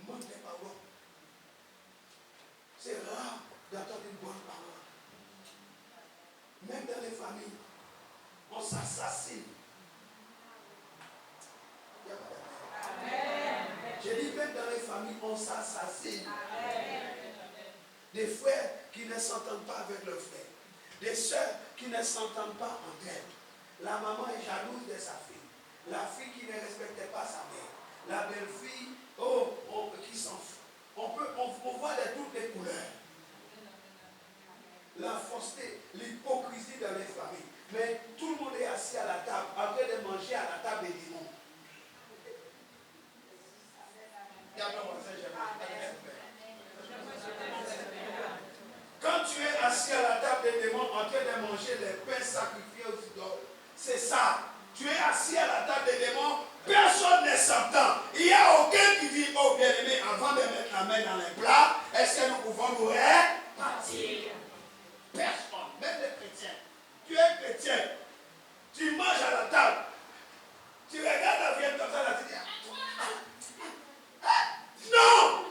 Manque de parole. C'est rare d'entendre une bonne parole. Même dans les familles, on s'assassine. J'ai dit même dans les familles, on s'assassine. Des frères qui ne s'entendent pas avec leurs frères. Des sœurs qui ne s'entendent pas entre elles. La maman est jalouse de sa fille. La fille qui ne respectait pas sa mère. La belle-fille, qui s'en fout. On voit de toutes les couleurs. La fausseté, l'hypocrisie dans les familles. Mais tout le monde est assis à la table, en train de manger à la table des démons. Quand tu es assis à la table des démons en train de manger les pains sacrifiés aux idoles, c'est ça. Tu es assis à la table des démons, personne ne s'entend. Il n'y a aucun qui dit, oh bien-aimé, avant de mettre la main dans les plats, est-ce que nous pouvons nous répartir? Personne, même les chrétiens. Tu es chrétien, tu manges à la table, tu regardes la viande comme ça, là, tu dis, non!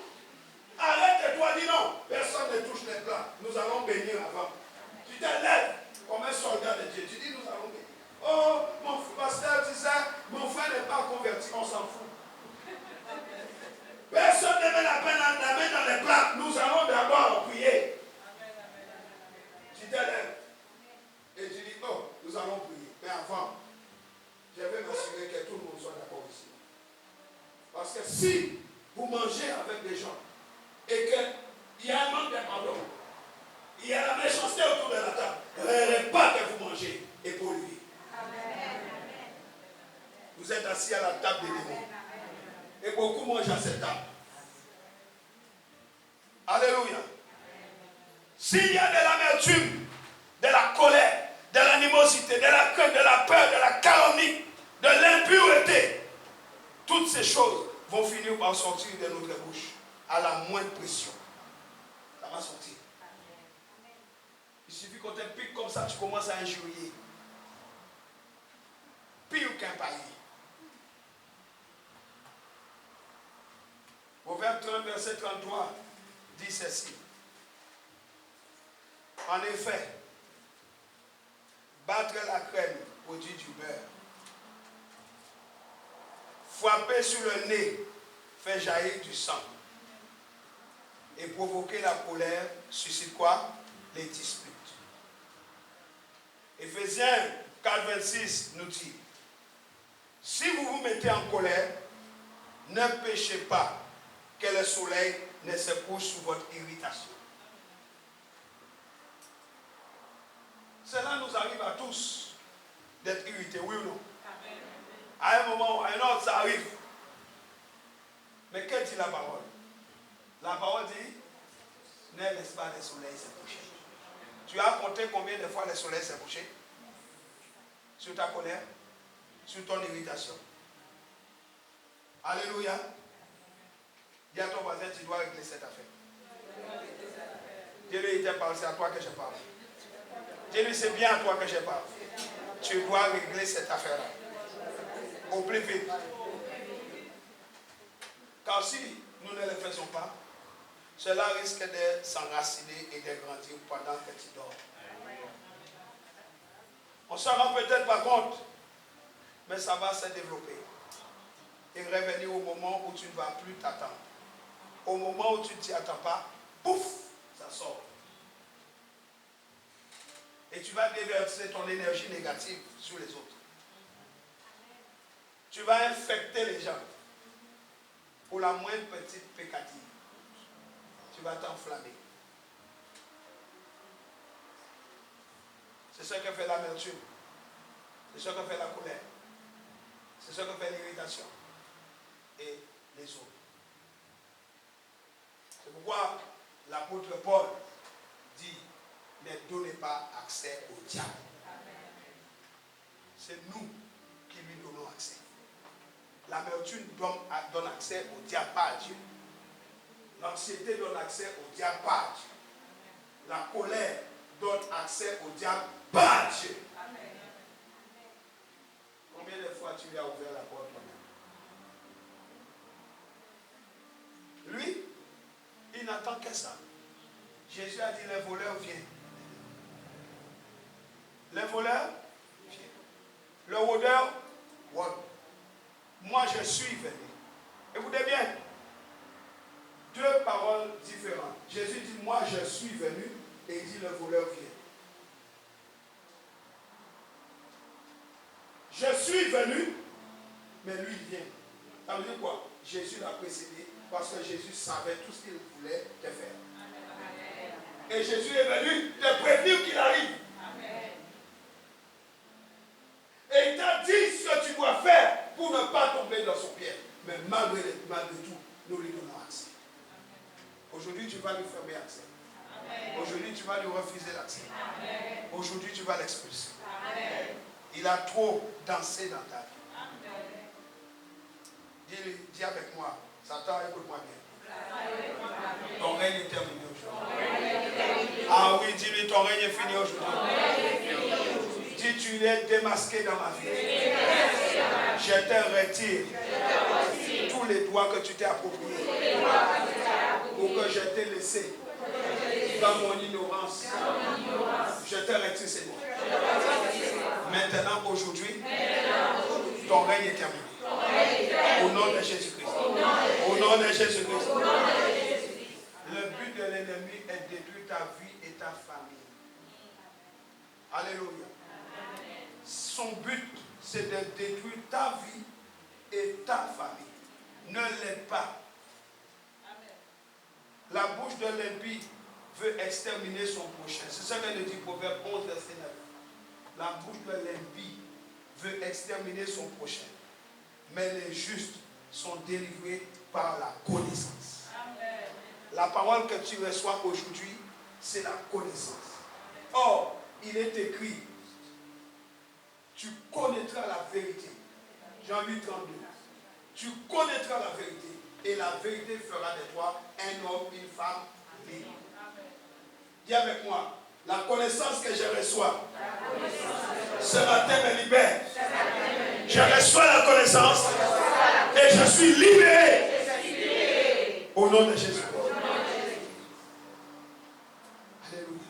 Arrête-toi, dis non. Personne ne touche les plats. Nous allons bénir avant. Tu te lèves comme un soldat de Dieu. Tu dis, nous allons bénir. Oh, mon pasteur, tu sais, mon frère n'est pas converti, on s'en fout. Personne ne met la main dans les plats. Nous allons d'abord prier. Tu te lèves et tu dis, oh, nous allons prier. Mais avant, je vais m'assurer que tout le monde soit d'accord ici. Parce que si vous mangez avec des gens et qu'il y a un manque de pardon, il y a la méchanceté autour de la table, ne pas que vous mangez et pour lui. Vous êtes assis à la table des démons. Et beaucoup mangent à cette table. Alléluia. S'il y a de l'amertume, de la colère, de l'animosité, de la crainte, de la peur, de la calomnie, de l'impureté, toutes ces choses vont finir par sortir de notre bouche à la moindre pression. Ça va sortir. Il suffit qu'on te pique comme ça, tu commences à injurier. Pire qu'un païen. Proverbe 30, verset 33 dit ceci. En effet, battre la crème, produit du beurre. Frapper sur le nez, fait jaillir du sang. Et provoquer la colère suscite quoi? Les disputes. Éphésiens 4, 26 nous dit, si vous vous mettez en colère, ne péchez pas, que le soleil ne se couche sous votre irritation. Cela nous arrive à tous d'être irrités, oui ou non? Amen. À un moment ou à un autre, ça arrive. Mais que dit la parole? La parole dit, ne laisse pas le soleil se coucher. Tu as compté combien de fois le soleil s'est couché? Sur ta colère? Sur ton irritation? Alléluia. Dis à ton voisin, tu dois régler cette affaire. Dis-lui, il te parle, c'est à toi que je parle. Dis-lui, c'est bien à toi que je parle. Tu dois régler cette affaire-là. Au plus vite. Car si nous ne le faisons pas, cela risque de s'enraciner et de grandir pendant que tu dors. On ne s'en rend peut-être pas compte, mais ça va se développer. Et revenir au moment où tu ne vas plus t'attendre. Au moment où tu ne t'y attends pas, pouf, ça sort. Et tu vas déverser ton énergie négative sur les autres. Tu vas infecter les gens. Pour la moindre petite pécadille, tu vas t'enflammer. C'est ce que fait l'amertume. C'est ce que fait la colère. C'est ce que fait l'irritation. Et les autres. C'est pourquoi l'apôtre Paul dit, ne donnez pas accès au diable. C'est nous qui lui donnons accès. L'amertume donne accès au diable, pas à Dieu. L'anxiété donne accès au diable, pas à Dieu. La colère donne accès au diable, pas à Dieu. Combien de fois tu lui as ouvert la porte toi-même? Lui, il n'attend que ça. Jésus a dit, les voleurs viennent. Les voleurs viennent. Le rôdeur, rôde. Moi, je suis venu. Écoutez bien. Deux paroles différentes. Jésus dit, moi, je suis venu. Et il dit, le voleur vient. Je suis venu, mais lui, il vient. Ça veut dire quoi? Jésus l'a précédé parce que Jésus savait tout ce qu'il voulait te faire. Amen. Et Jésus est venu te prévenir qu'il arrive. Amen. Et il t'a dit ce que tu dois faire pour ne pas tomber dans son piège. Mais malgré tout, nous lui donnons accès. Aujourd'hui, tu vas lui fermer accès. Aujourd'hui, tu vas lui refuser l'accès. Aujourd'hui, tu vas l'expulser. Il a trop dansé dans ta vie. Dis avec moi, Satan, écoute-moi bien. Ton règne est terminé aujourd'hui. Ah oui, dis-lui, ton règne est fini aujourd'hui. Dis, tu es démasqué dans ma vie. Je te retire tous les droits que tu t'es appropriés ou que je t'ai laissé dans mon ignorance. Je te retire ces droits. Maintenant, aujourd'hui, ton règne est terminé. Au nom de Jésus-Christ. Au nom de Jésus-Christ. Le but de l'ennemi est de détruire ta vie et ta famille. Alléluia. Son but, c'est de détruire ta vie et ta famille. Ne l'aide pas. La bouche de l'impie veut exterminer son prochain. C'est ce que nous dit Proverbe 11, verset 9. La bouche de l'impie veut exterminer son prochain. Mais les justes sont délivrés par la connaissance. Amen. La parole que tu reçois aujourd'hui, c'est la connaissance. Or, il est écrit, tu connaîtras la vérité. Jean 8, 32. Tu connaîtras la vérité. Et la vérité fera de toi un homme, une femme libre. Dis avec moi, la connaissance que je reçois ce matin me libère. Je reçois la connaissance et je suis libéré au nom de Jésus. Alléluia.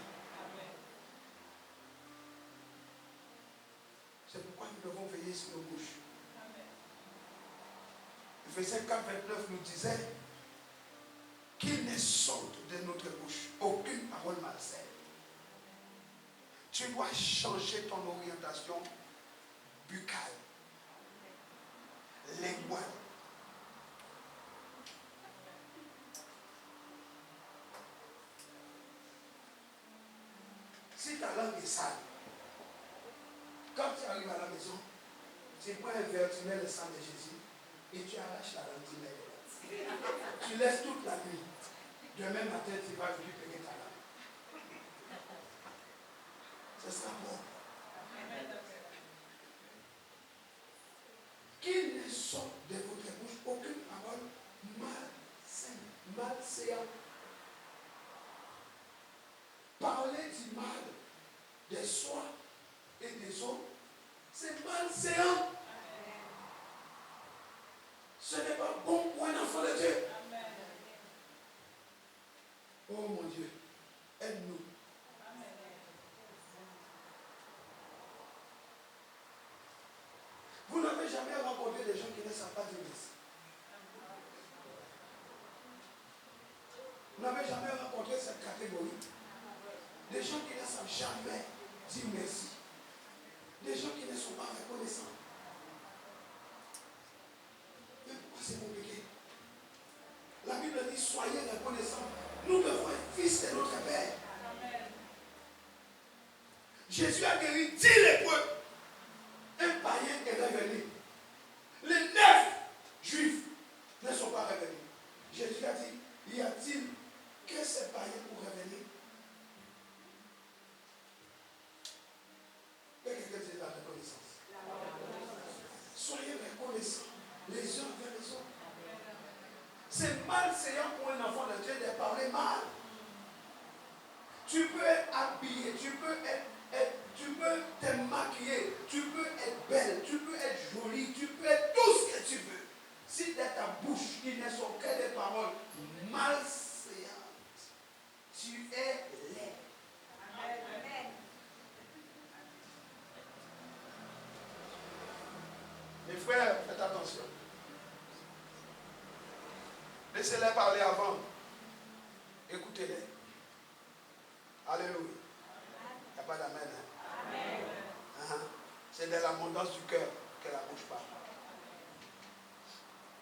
prier sur nos bouches. Ephésiens 4, 29 nous disait qu'il ne sorte de notre bouche aucune parole malsaine. Tu dois changer ton orientation buccale, linguale. Si ta langue est sale, quand tu arrives à la maison, tu prends un verre, tu mets le sang de Jésus et tu arraches la langue, tu mets dedans. Tu laisses toute la nuit. Demain matin, tu vas récupérer ta langue. Ce sera bon. Qu'il ne sorte de votre bouche aucune parole malséante. Parler du mal de soi et des autres, c'est malséant. Ce n'est pas bon pour un enfant de Dieu. Oh mon Dieu, aide-nous. Vous n'avez jamais rencontré des gens qui ne savent pas dire merci. Vous n'avez jamais rencontré cette catégorie. Des gens qui ne savent jamais dire merci. Des gens qui ne sont pas reconnaissants. Mais pourquoi c'est compliqué? La Bible dit soyez reconnaissants. Nous devons être fils de notre Père. Jésus a guéri 10 lépreux. Un païen est revenu. Les 9 juifs ne sont pas revenus. Jésus a dit, y a-t-il que ces païens pour revenir? Que quelqu'un dise la reconnaissance. Soyez reconnaissants les uns envers les autres. C'est malséant pour un enfant de Dieu de parler mal. Tu peux être habillé, tu peux te maquiller, tu peux être belle, tu peux être jolie, tu peux être tout ce que tu veux. Si dans ta bouche, il ne sont que des paroles malséantes, tu es laid. Amen. Mes frères, faites attention. Laissez-les parler avant. Écoutez-les. Alléluia. Il n'y a pas d'amen. Hein? C'est de l'abondance du cœur que la bouche parle.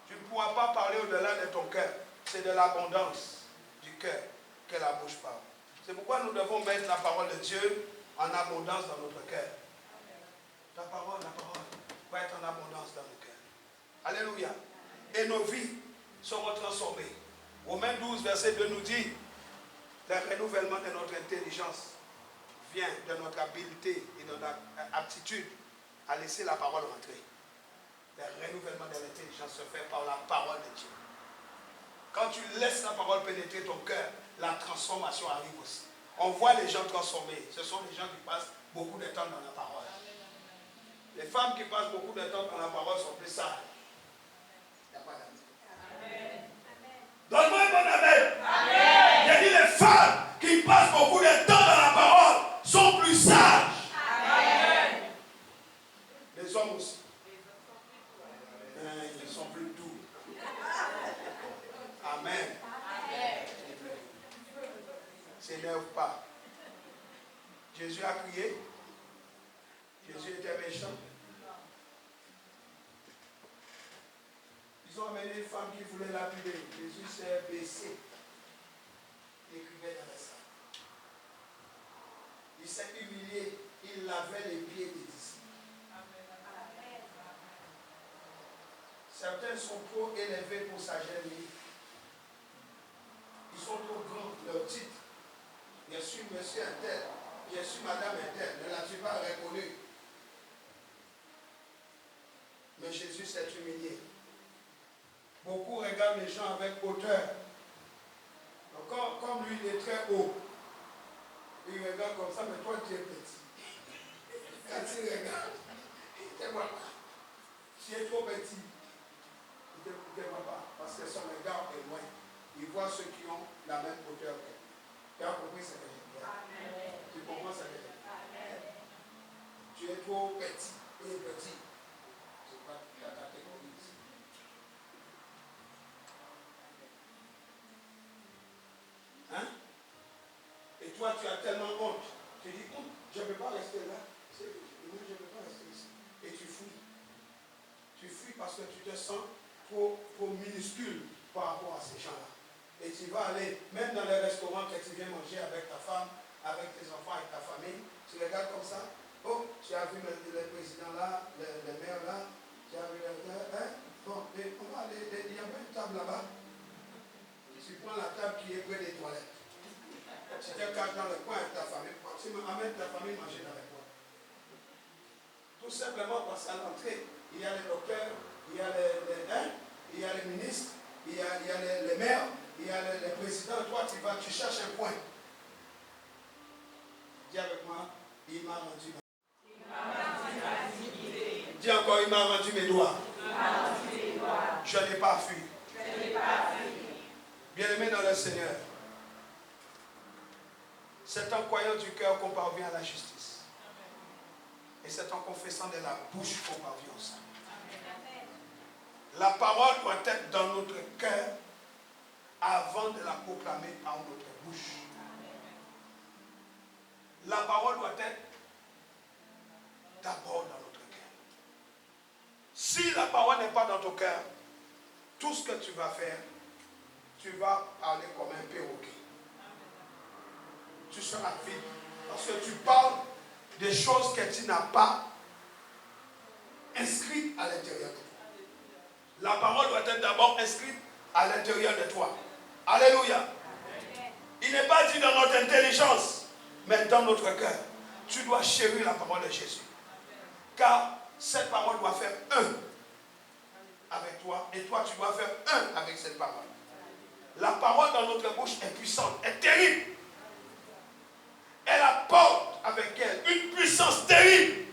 Tu ne pourras pas parler au-delà de ton cœur. C'est de l'abondance du cœur que la bouche parle. C'est pourquoi nous devons mettre la parole de Dieu en abondance dans notre cœur. La parole va être en abondance dans nos cœurs. Alléluia. Et nos vies seront transformées. Romains 12, verset 2 nous dit, le renouvellement de notre intelligence vient de notre habileté et de notre aptitude à laisser la parole rentrer. Le renouvellement de l'intelligence se fait par la parole de Dieu. Quand tu laisses la parole pénétrer ton cœur, la transformation arrive aussi. On voit les gens transformés. Ce sont les gens qui passent beaucoup de temps dans la parole. Les femmes qui passent beaucoup de temps dans la parole sont plus sages. Il n'y a pas d'amis. Donne-moi un bon amen. Amen. J'ai dit les femmes qui passent beaucoup de temps dans la parole sont plus sages. Amen. Les hommes aussi. Ils sont plus doux. Amen. S'énerve pas. Jésus a crié. Jésus était méchant. Ils ont amené une femme qui voulait lapider. Jésus s'est baissé. Il écrivait dans la salle. Il s'est humilié. Il lavait les pieds des disciples. Certains sont trop élevés pour s'agenouiller. Ils sont trop grands, leur titre. Je suis monsieur un tel. Je suis madame un tel. Ne l'as-tu pas reconnu? Mais Jésus s'est humilié. Beaucoup regardent les gens avec hauteur. Donc, comme lui, il est très haut. Il regarde comme ça, mais toi, tu es petit. Quand il regarde, il ne te voit pas. Tu es trop petit. Il ne te voit pas. Parce que son regard est loin. Il voit ceux qui ont la même hauteur que lui. Tu as compris ce que je dis? Tu comprends ce que je dis? Tu es trop petit. Il est petit. toi, tu as tellement honte. Tu dis, je ne peux pas rester là. Je ne peux pas rester ici. Et tu fuis. Tu fuis parce que tu te sens trop minuscule par rapport à ces gens-là. Et tu vas aller, même dans les restaurants que tu viens manger avec ta femme, avec tes enfants, avec ta famille, tu regardes comme ça. Oh, tu as vu le président là, le maire là, tu as vu bon, on va aller, il y a même une table là-bas. Tu prends la table qui est près des toilettes. Tu te caches dans le coin avec ta famille. Tu amènes ta famille manger avec toi. Tout simplement parce qu'à l'entrée, il y a les docteurs, il y a il y a les ministres, il y a les maires, il y a les présidents. Toi, tu cherches un coin. Dis avec moi, il m'a rendu. Dis encore, il m'a rendu mes doigts. Je n'ai pas fui. Bien-aimé dans le Seigneur, c'est en croyant du cœur qu'on parvient à la justice. Et c'est en confessant de la bouche qu'on parvient au salut. La parole doit être dans notre cœur avant de la proclamer par notre bouche. La parole doit être d'abord dans notre cœur. Si la parole n'est pas dans ton cœur, tout ce que tu vas faire, tu vas parler comme un perroquet. Tu seras vide. Parce que tu parles des choses que tu n'as pas inscrites à l'intérieur de toi. La parole doit être d'abord inscrite à l'intérieur de toi. Alléluia. Il n'est pas dit dans notre intelligence, mais dans notre cœur. Tu dois chérir la parole de Jésus. Car cette parole doit faire un avec toi. Et toi, tu dois faire un avec cette parole. La parole dans notre bouche est puissante, est terrible. Elle apporte avec elle une puissance terrible,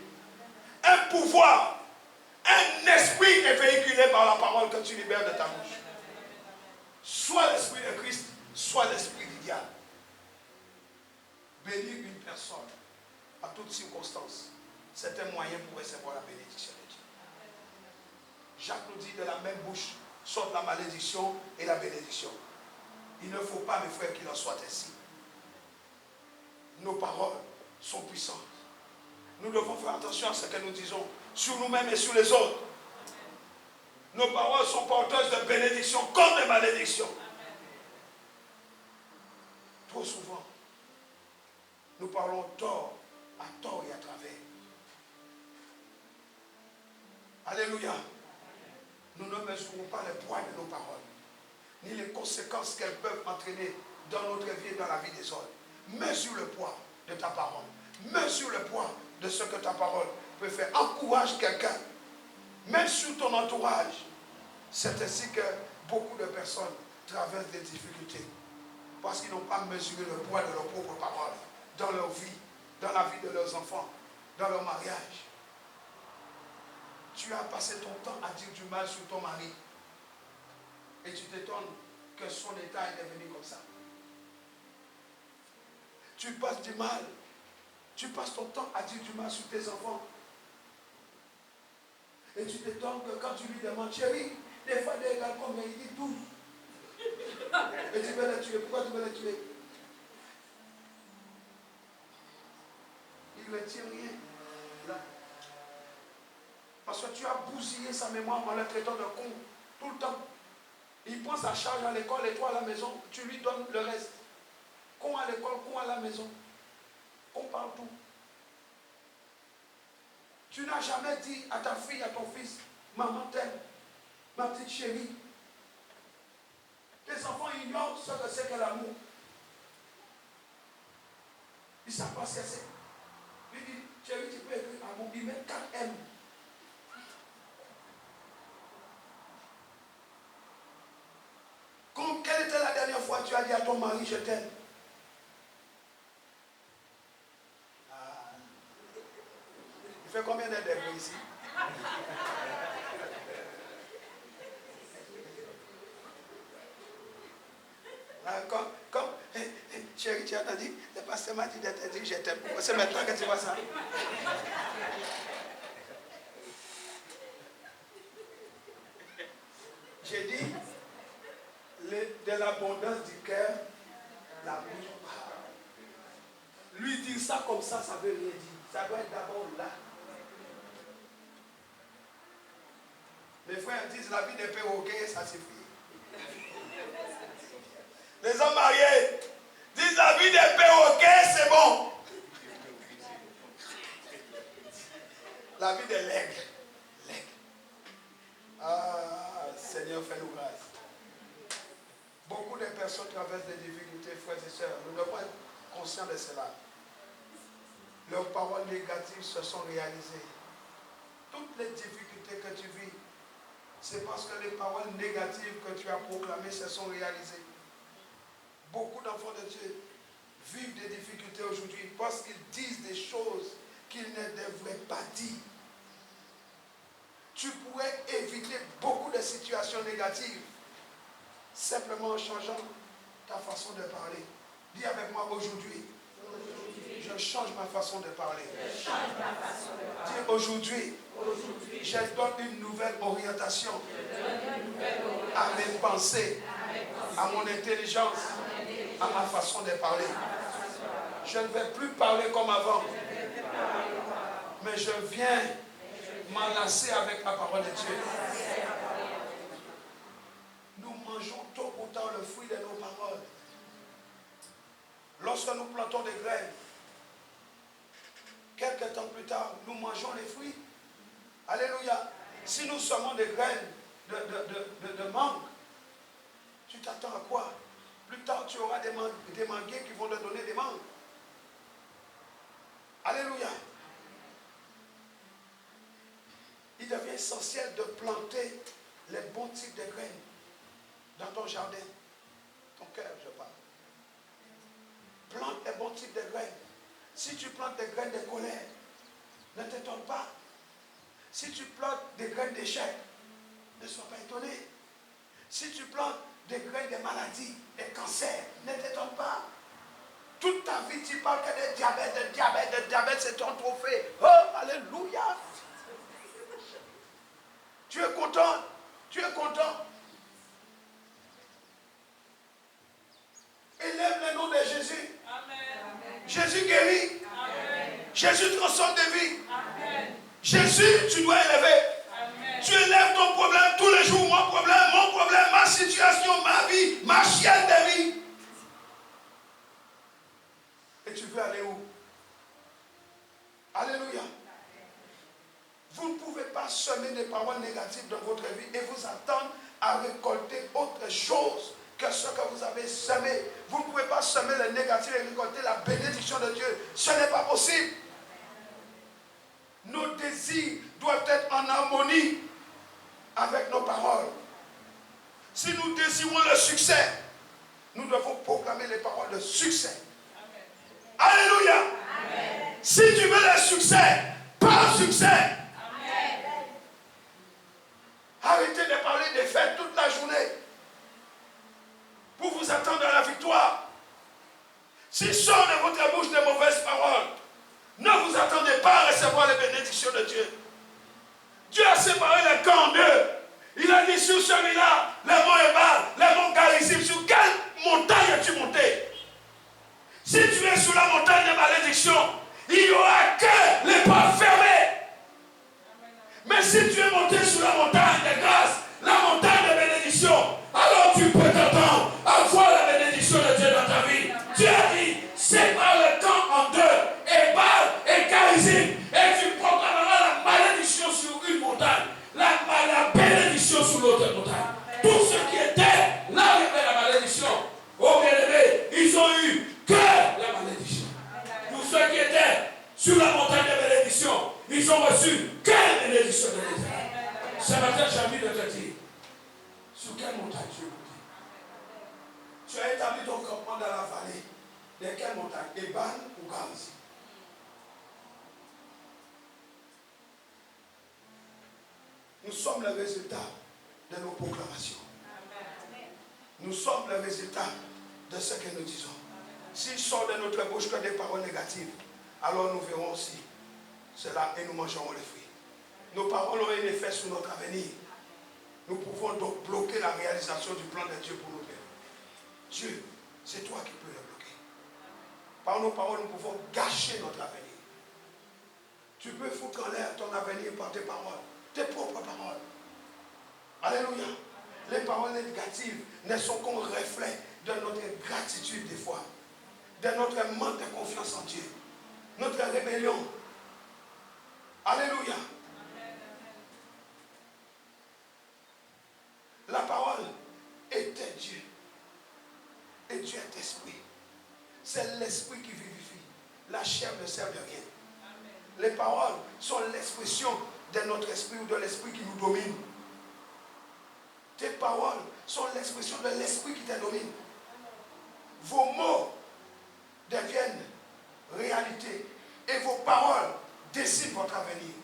un pouvoir, un esprit est véhiculé par la parole que tu libères de ta bouche. Soit l'esprit de Christ, soit l'esprit du diable. Bénir une personne à toutes circonstances, c'est un moyen pour recevoir la bénédiction de Dieu. Jacques nous dit de la même bouche sortent la malédiction et la bénédiction. Il ne faut pas, mes frères, qu'il en soit ainsi. Nos paroles sont puissantes. Nous devons faire attention à ce que nous disons sur nous-mêmes et sur les autres. Nos paroles sont porteuses de bénédictions comme de malédictions. Trop souvent, nous parlons tort et à travers. Alléluia. Nous ne mesurons pas le poids de nos paroles, ni les conséquences qu'elles peuvent entraîner dans notre vie et dans la vie des autres. Mesure le poids de ta parole. Mesure le poids de ce que ta parole peut faire. Encourage quelqu'un, même sur ton entourage. C'est ainsi que beaucoup de personnes traversent des difficultés parce qu'ils n'ont pas mesuré le poids de leurs propres paroles dans leur vie, dans la vie de leurs enfants, dans leur mariage. Tu as passé ton temps à dire du mal sur ton mari et tu t'étonnes que son état est devenu comme ça. Tu passes du mal. Tu passes ton temps à dire du mal sur tes enfants. Et tu t'étonnes que quand tu lui demandes, chérie, des fois des gars comme il dit 12. Et tu veux les tuer. Pourquoi tu veux les tuer? Il ne tient rien. Là. Parce que tu as bousillé sa mémoire en le traitant de con tout le temps. Il prend sa charge à l'école et toi à la maison, tu lui donnes le reste. Con à l'école, con à la maison. Con partout. Tu n'as jamais dit à ta fille, à ton fils, maman t'aime, ma petite chérie. Tes enfants ignorent ce que c'est que l'amour. Ils ne savent pas ce que c'est. Il dit, chérie, tu peux écrire amour, il met 4 M. Quelle était la dernière fois que tu as dit à ton mari, je t'aime? Il fait combien de degrés ici? Comme chérie, tu as entendu? Le pasteur m'a dit de te dire, je t'aime. C'est maintenant que tu vois ça. J'ai dit, de l'abondance du cœur, la bouche parle. Lui dire ça comme ça veut rien dire. Ça doit être d'abord là. Mes frères disent la vie des perroquets, ça suffit. Les hommes mariés disent la vie des perroquets, c'est bon. La vie des legs. Ah, Seigneur, fais-nous grâce. Beaucoup de personnes traversent des difficultés, frères et sœurs. Nous devons être conscients de cela. Leurs paroles négatives se sont réalisées. Toutes les difficultés que tu vis, c'est parce que les paroles négatives que tu as proclamées se sont réalisées. Beaucoup d'enfants de Dieu vivent des difficultés aujourd'hui parce qu'ils disent des choses qu'ils ne devraient pas dire. Tu pourrais éviter beaucoup de situations négatives simplement en changeant ta façon de parler. Dis avec moi aujourd'hui. Je change ma façon de parler. Dis aujourd'hui. Je donne une nouvelle orientation à mes pensées, à mon intelligence, à ma façon de parler. Je ne vais plus parler comme avant, mais je viens m'enlacer avec la parole de Dieu. Nous mangeons tôt ou tard le fruit de nos paroles. Lorsque nous plantons des graines, quelques temps plus tard, nous mangeons les fruits. Alléluia. Si nous semons des graines de mangue, tu t'attends à quoi? Plus tard, tu auras des manguiers qui vont te donner des mangues. Alléluia. Il devient essentiel de planter les bons types de graines dans ton jardin. Ton cœur, je parle. Plante les bons types de graines. Si tu plantes des graines de colère, ne t'étonne pas. Si tu plantes des graines d'échec, ne sois pas étonné. Si tu plantes des graines de maladies, des cancers, ne t'étonne pas. Toute ta vie, tu parles que de diabète, c'est ton trophée. Oh, alléluia. Tu es content. Élève le nom de Jésus. Amen. Jésus guérit. Amen. Jésus transforme des vies. Amen. Jésus, tu dois élever. Amen. Tu élèves ton problème tous les jours. Mon problème, ma situation, ma vie, ma chienne de vie. Et tu veux aller où? Alléluia. Vous ne pouvez pas semer des paroles négatives dans votre vie et vous attendre à récolter autre chose que ce que vous avez semé. Vous ne pouvez pas semer le négatif et récolter la bénédiction de Dieu. Ce n'est pas possible. Nos désirs doivent être en harmonie avec nos paroles. Si nous désirons le succès, nous devons proclamer les paroles de succès. Amen. Alléluia. Amen. Si tu veux le succès, parle succès. Amen. Arrêtez de parler des fêtes toute la journée pour vous attendre à la victoire. S'il sort de votre bouche de mauvaises paroles, ne vous attendez pas à recevoir les bénédictions de Dieu. Dieu a séparé les camps en deux. Il a dit sur celui-là, les monts Ebal, les monts Garizim, sur quelle montagne es-tu monté? Si tu es sur la montagne de malédiction, il n'y aura que les portes fermées. Mais si tu es monté sur la montagne de grâce, la montagne de bénédiction, alors tu peux t'attendre à voir la bénédiction de Dieu dans ta vie. Dieu a dit, sépare le camp en deux, Ebal et Garizim, et tu proclameras la malédiction sur une montagne, la bénédiction sur l'autre montagne. Tous ceux qui étaient là où il y avait la malédiction, oh bien-aimés, ils ont eu que la malédiction. Tous ceux qui étaient sur la montagne de bénédiction, ils ont reçu que la bénédiction de l'Éternel. Ce matin, j'ai envie de te dire, sur quelle montagne tu es monté? Tu as établi ton campement dans la vallée. De quelle montagne? Ebal ou Garizim? Nous sommes le résultat de nos proclamations. Nous sommes le résultat de ce que nous disons. S'il sort de notre bouche que des paroles négatives, alors nous verrons aussi cela et nous mangerons les fruits. Nos paroles ont un effet sur notre avenir. Nous pouvons donc bloquer la réalisation du plan de Dieu pour notre vie. Dieu, c'est toi qui peux le bloquer. Par nos paroles, nous pouvons gâcher notre avenir. Tu peux foutre en l'air ton avenir par tes paroles, tes propres paroles. Alléluia. Les paroles négatives ne sont qu'un reflet de notre gratitude des fois, de notre manque de confiance en Dieu, notre rébellion. Alléluia. La parole était Dieu. Et Dieu est esprit. C'est l'esprit qui vivifie. La chair ne sert de rien. Les paroles sont l'expression de notre esprit ou de l'esprit qui nous domine. Tes paroles sont l'expression de l'esprit qui te domine. Vos mots deviennent réalité et vos paroles décident votre avenir.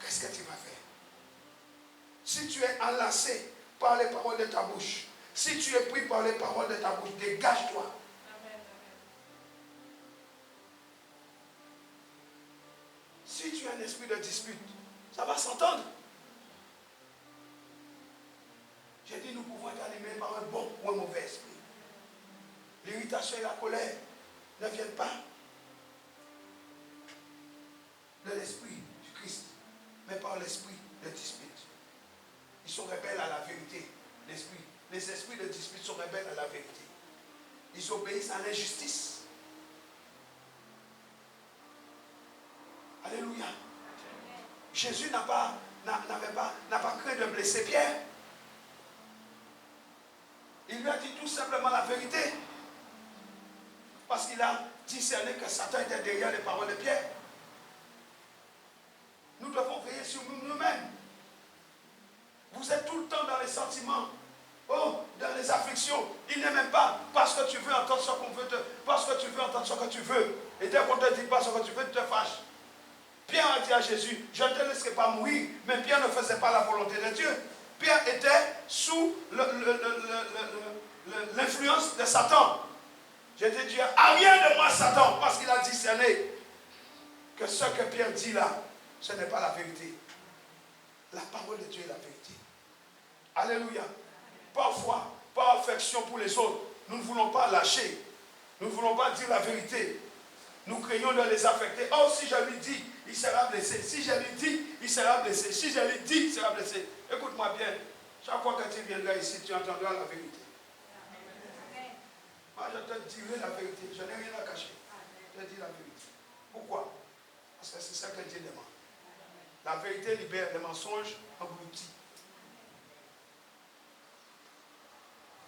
Qu'est-ce que tu vas faire? Si tu es enlacé par les paroles de ta bouche, si tu es pris par les paroles de ta bouche, dégage-toi. Si tu as un esprit de dispute, ça va s'entendre. J'ai dit, nous pouvons être animés par un bon ou un mauvais esprit. L'irritation et la colère ne viennent pas de l'esprit du Christ, mais par l'esprit de dispute. Ils sont rebelles à la vérité. Les esprits de dispute sont rebelles à la vérité. Ils obéissent à l'injustice. Alléluia. Jésus n'a pas craint de blesser Pierre. Il lui a dit tout simplement la vérité. Parce qu'il a discerné que Satan était derrière les paroles de Pierre. Nous devons veiller sur nous-mêmes. Vous êtes tout le temps dans les sentiments. Oh, dans les afflictions. Il n'est même pas parce que tu veux entendre ce qu'on veut parce que tu veux entendre ce que tu veux. Et dès qu'on ne te dit pas ce que tu veux, tu te fâches. Pierre a dit à Jésus, je ne te laisserai pas mourir. Mais Pierre ne faisait pas la volonté de Dieu. Pierre était sous l'influence de Satan. J'ai dit, Dieu, arrière de moi Satan, parce qu'il a discerné que ce que Pierre dit là, ce n'est pas la vérité. La parole de Dieu est la vérité. Alléluia. Parfois, par affection pour les autres, nous ne voulons pas lâcher. Nous ne voulons pas dire la vérité. Nous craignons de les affecter. Oh, si je lui dis, il sera blessé. Si je lui dis, il sera blessé. Si je lui dis, il sera blessé. Écoute-moi bien. Chaque fois que tu viendras ici, tu entendras la vérité. Moi, je te dirai la vérité. Je n'ai rien à cacher. Je te dis la vérité. Pourquoi? Parce que c'est ça que Dieu demande. La vérité libère, les mensonges engloutis.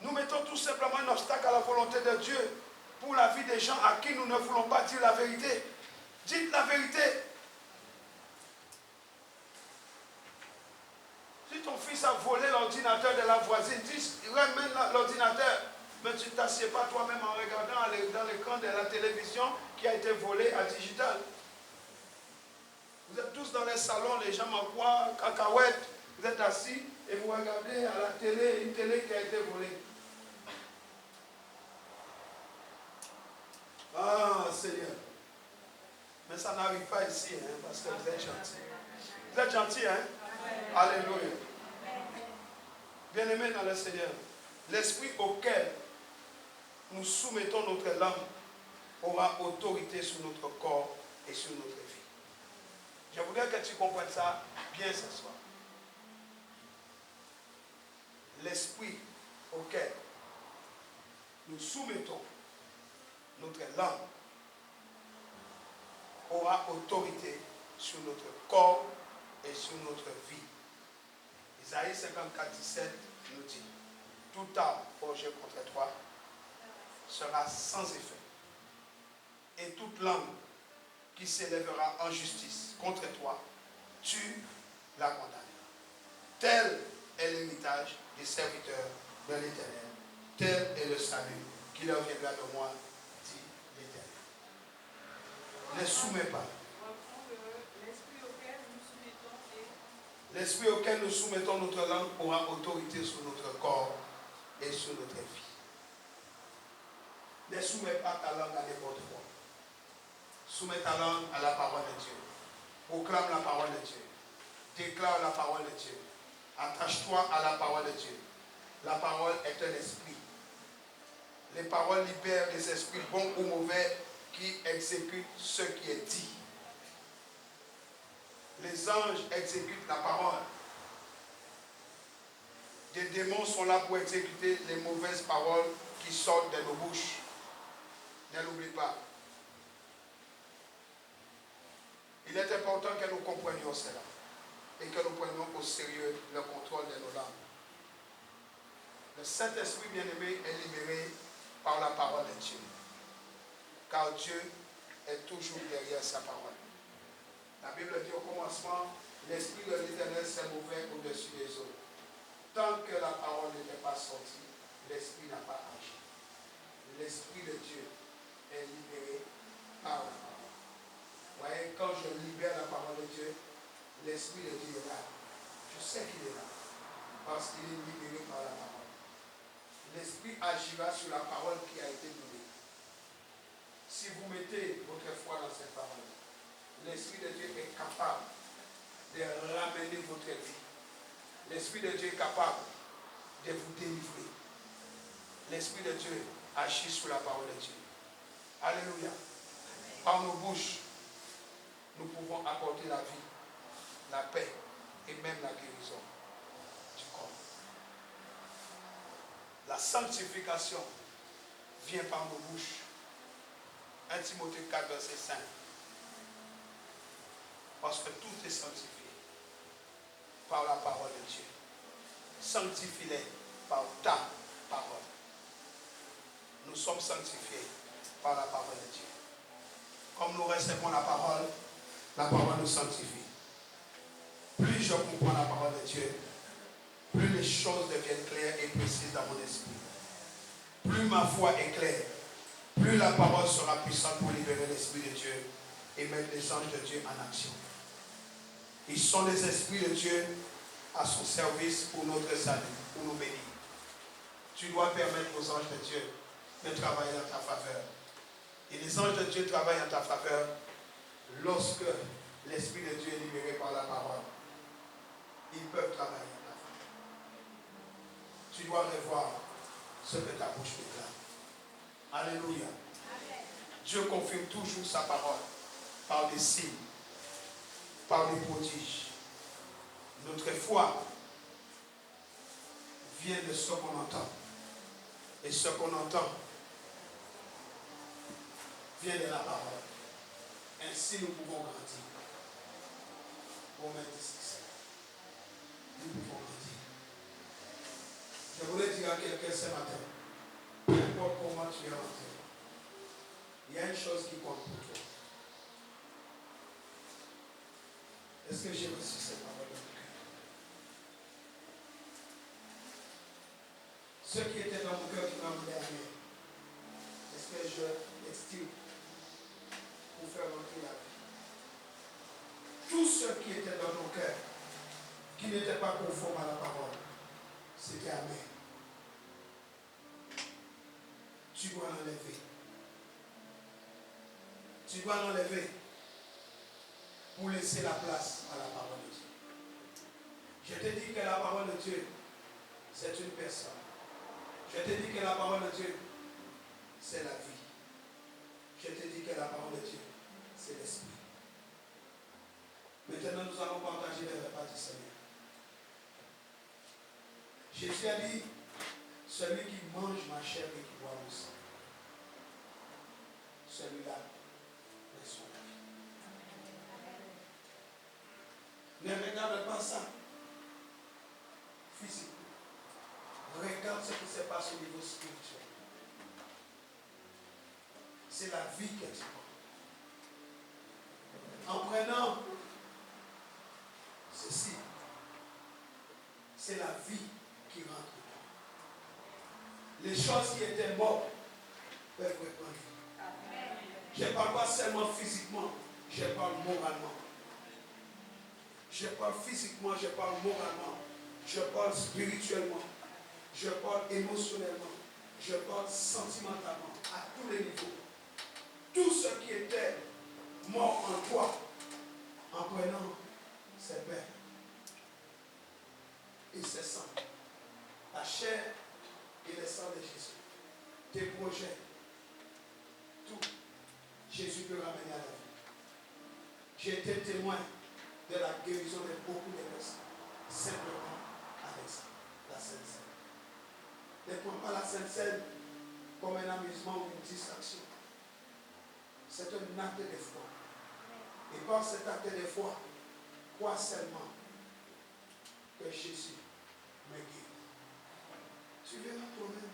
Nous mettons tout simplement un obstacle à la volonté de Dieu pour la vie des gens à qui nous ne voulons pas dire la vérité. Dites la vérité. Si ton fils a volé l'ordinateur de la voisine, dis, remène l'ordinateur. Mais tu ne t'assieds pas toi-même en regardant dans l'écran de la télévision qui a été volé à digital. Vous êtes tous dans les salons, les gens m'envoient, cacahuètes. Vous êtes assis et vous regardez à la télé, une télé qui a été volée. Ah, Seigneur. Mais ça n'arrive pas ici, hein, parce que vous êtes gentils. Vous êtes gentils, hein? Alléluia. Bien-aimés dans le Seigneur, l'esprit auquel nous soumettons notre langue aura autorité sur notre corps et sur notre vie. Je voudrais que tu comprennes ça bien ce soir. L'esprit auquel nous soumettons notre langue aura autorité sur notre corps et sur notre vie. Isaïe 54, 17 nous dit, toute arme forgée contre toi sera sans effet. Et toute langue qui s'élèvera en justice contre toi, tu la condamneras. Tel est l'héritage des serviteurs de l'Éternel. Tel est le salut qui leur viendra de moi, dit l'Éternel. Ne soumets pas. L'esprit auquel nous soumettons notre langue aura autorité sur notre corps et sur notre vie. Ne soumets pas ta langue à n'importe quoi. Soumets ta langue à la parole de Dieu. Proclame la parole de Dieu. Déclare la parole de Dieu. Attache-toi à la parole de Dieu. La parole est un esprit. Les paroles libèrent les esprits bons ou mauvais qui exécute ce qui est dit. Les anges exécutent la parole. Des démons sont là pour exécuter les mauvaises paroles qui sortent de nos bouches. Ne l'oublie pas. Il est important que nous comprenions cela et que nous prenions au sérieux le contrôle de nos langues. Le Saint-Esprit bien-aimé est libéré par la parole de Dieu. Car Dieu est toujours derrière sa parole. La Bible dit au commencement, l'Esprit de l'Éternel s'est mouvait au-dessus des eaux. Tant que la parole n'était pas sortie, l'Esprit n'a pas agi. L'Esprit de Dieu est libéré par la parole. Vous voyez, quand je libère la parole de Dieu, l'Esprit de Dieu est là. Je sais qu'il est là. Parce qu'il est libéré par la parole. L'Esprit agira sur la parole qui a été donnée. Si vous mettez votre foi dans cette parole, l'Esprit de Dieu est capable de ramener votre vie. L'Esprit de Dieu est capable de vous délivrer. L'Esprit de Dieu agit sur la parole de Dieu. Alléluia. Par nos bouches, nous pouvons apporter la vie, la paix et même la guérison du corps. La sanctification vient par nos bouches. 1 Timothée 4, verset 5. Parce que tout est sanctifié par la parole de Dieu. Sanctifie-les par ta parole. Nous sommes sanctifiés par la parole de Dieu. Comme nous recevons la parole nous sanctifie. Plus je comprends la parole de Dieu, plus les choses deviennent claires et précises dans mon esprit. Plus ma foi est claire, plus la parole sera puissante pour libérer l'Esprit de Dieu et mettre les anges de Dieu en action. Ils sont les esprits de Dieu à son service pour notre salut, pour nous bénir. Tu dois permettre aux anges de Dieu de travailler en ta faveur. Et les anges de Dieu travaillent en ta faveur lorsque l'Esprit de Dieu est libéré par la parole. Ils peuvent travailler en ta faveur. Tu dois revoir ce que ta bouche déclare. Alléluia. Amen. Dieu confirme toujours sa parole par des signes, par des prodiges. Notre foi vient de ce qu'on entend. Et ce qu'on entend vient de la parole. Ainsi nous pouvons grandir. Romains 10. Nous pouvons grandir. Je voulais dire à quelqu'un ce matin, peu importe comment tu es rentré, il y a une chose qui compte pour toi. Est-ce que j'ai reçu cette parole de mon cœur? Ce qui était dans mon cœur qui m'a amené, est-ce que je l'extime pour faire rentrer la vie? Tout ce qui était dans mon cœur, qui n'était pas conforme à la parole, c'était amen. Tu dois l'enlever. Tu dois l'enlever pour laisser la place à la parole de Dieu. Je te dis que la parole de Dieu, c'est une personne. Je te dis que la parole de Dieu, c'est la vie. Je te dis que la parole de Dieu, c'est l'esprit. Maintenant, nous allons partager les repas du Seigneur. Jésus a dit, celui qui mange ma chair et qui boit mon sang, celui-là reçoit la vie. Ne regarde pas ça physiquement. Regarde ce qui se passe au niveau spirituel. C'est la vie que tu prends. En prenant ceci, c'est la vie qui rentre. Les choses qui étaient mortes peuvent reprendre vie. Je ne parle pas seulement physiquement, je parle moralement. Je parle physiquement, je parle moralement, je parle spirituellement, je parle émotionnellement, je parle sentimentalement, à tous les niveaux. Tout ce qui était mort en toi, en prenant ses pains et ses sangs, la chair et le sang de Jésus, tes projets, tout, J'ai été témoin de la guérison de beaucoup de personnes. Simplement avec ça, la Sainte Seine. Ne prends pas la Sainte Seine comme un amusement ou une distraction. C'est un acte de foi. Et par cet acte de foi, crois seulement que Jésus me guérit. Tu verras toi-même.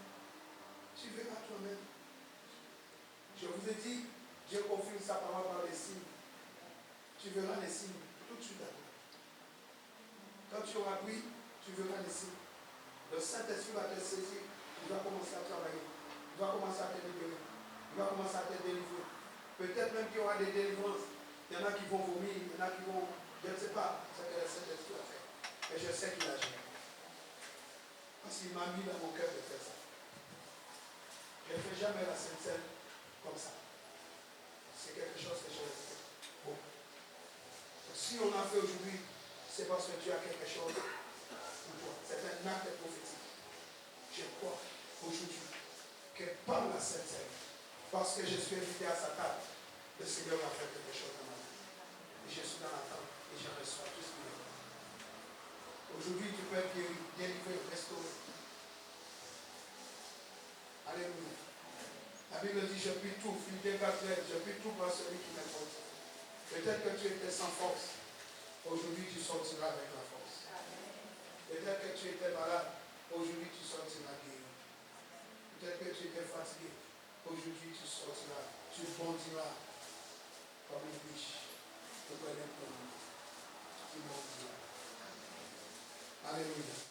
Tu verras toi-même. Je vous ai dit, Dieu confirme sa parole par les signes. Tu verras les signes tout de suite après. Quand tu auras pris, tu verras les signes. Le Saint-Esprit va te saisir. Il va commencer à travailler. Il va commencer à te libérer. Il va commencer à te délivrer. Peut-être même qu'il y aura des délivrances. Il y en a qui vont vomir, il y en a qui vont... Je ne sais pas ce que le Saint-Esprit a fait. Mais je sais qu'il a géré. Parce qu'il m'a mis dans mon cœur de faire ça. Je ne fais jamais la Sainte Seine comme ça. C'est quelque chose que je respecte. Bon. Si on a fait aujourd'hui, c'est parce que tu as quelque chose pour toi. C'est un acte prophétique. Je crois aujourd'hui que par la Sainte Seine, parce que je suis invité à sa table, le Seigneur va faire quelque chose dans ma vie. Et je suis dans la table et je reçois tout ce qu'il est. Aujourd'hui, tu peux être guéri, délivré, restauré. Alléluia. La Bible dit, je puis tout, Philippiens 4, je puis tout par celui qui m'importe. Peut-être que tu étais sans force. Aujourd'hui, tu sortiras avec la force. Peut-être que tu étais malade. Aujourd'hui, tu sortiras guéri. Peut-être que tu étais fatigué. Aujourd'hui, tu sortiras. Tu bondiras comme une biche. Tu bondiras. Alléluia.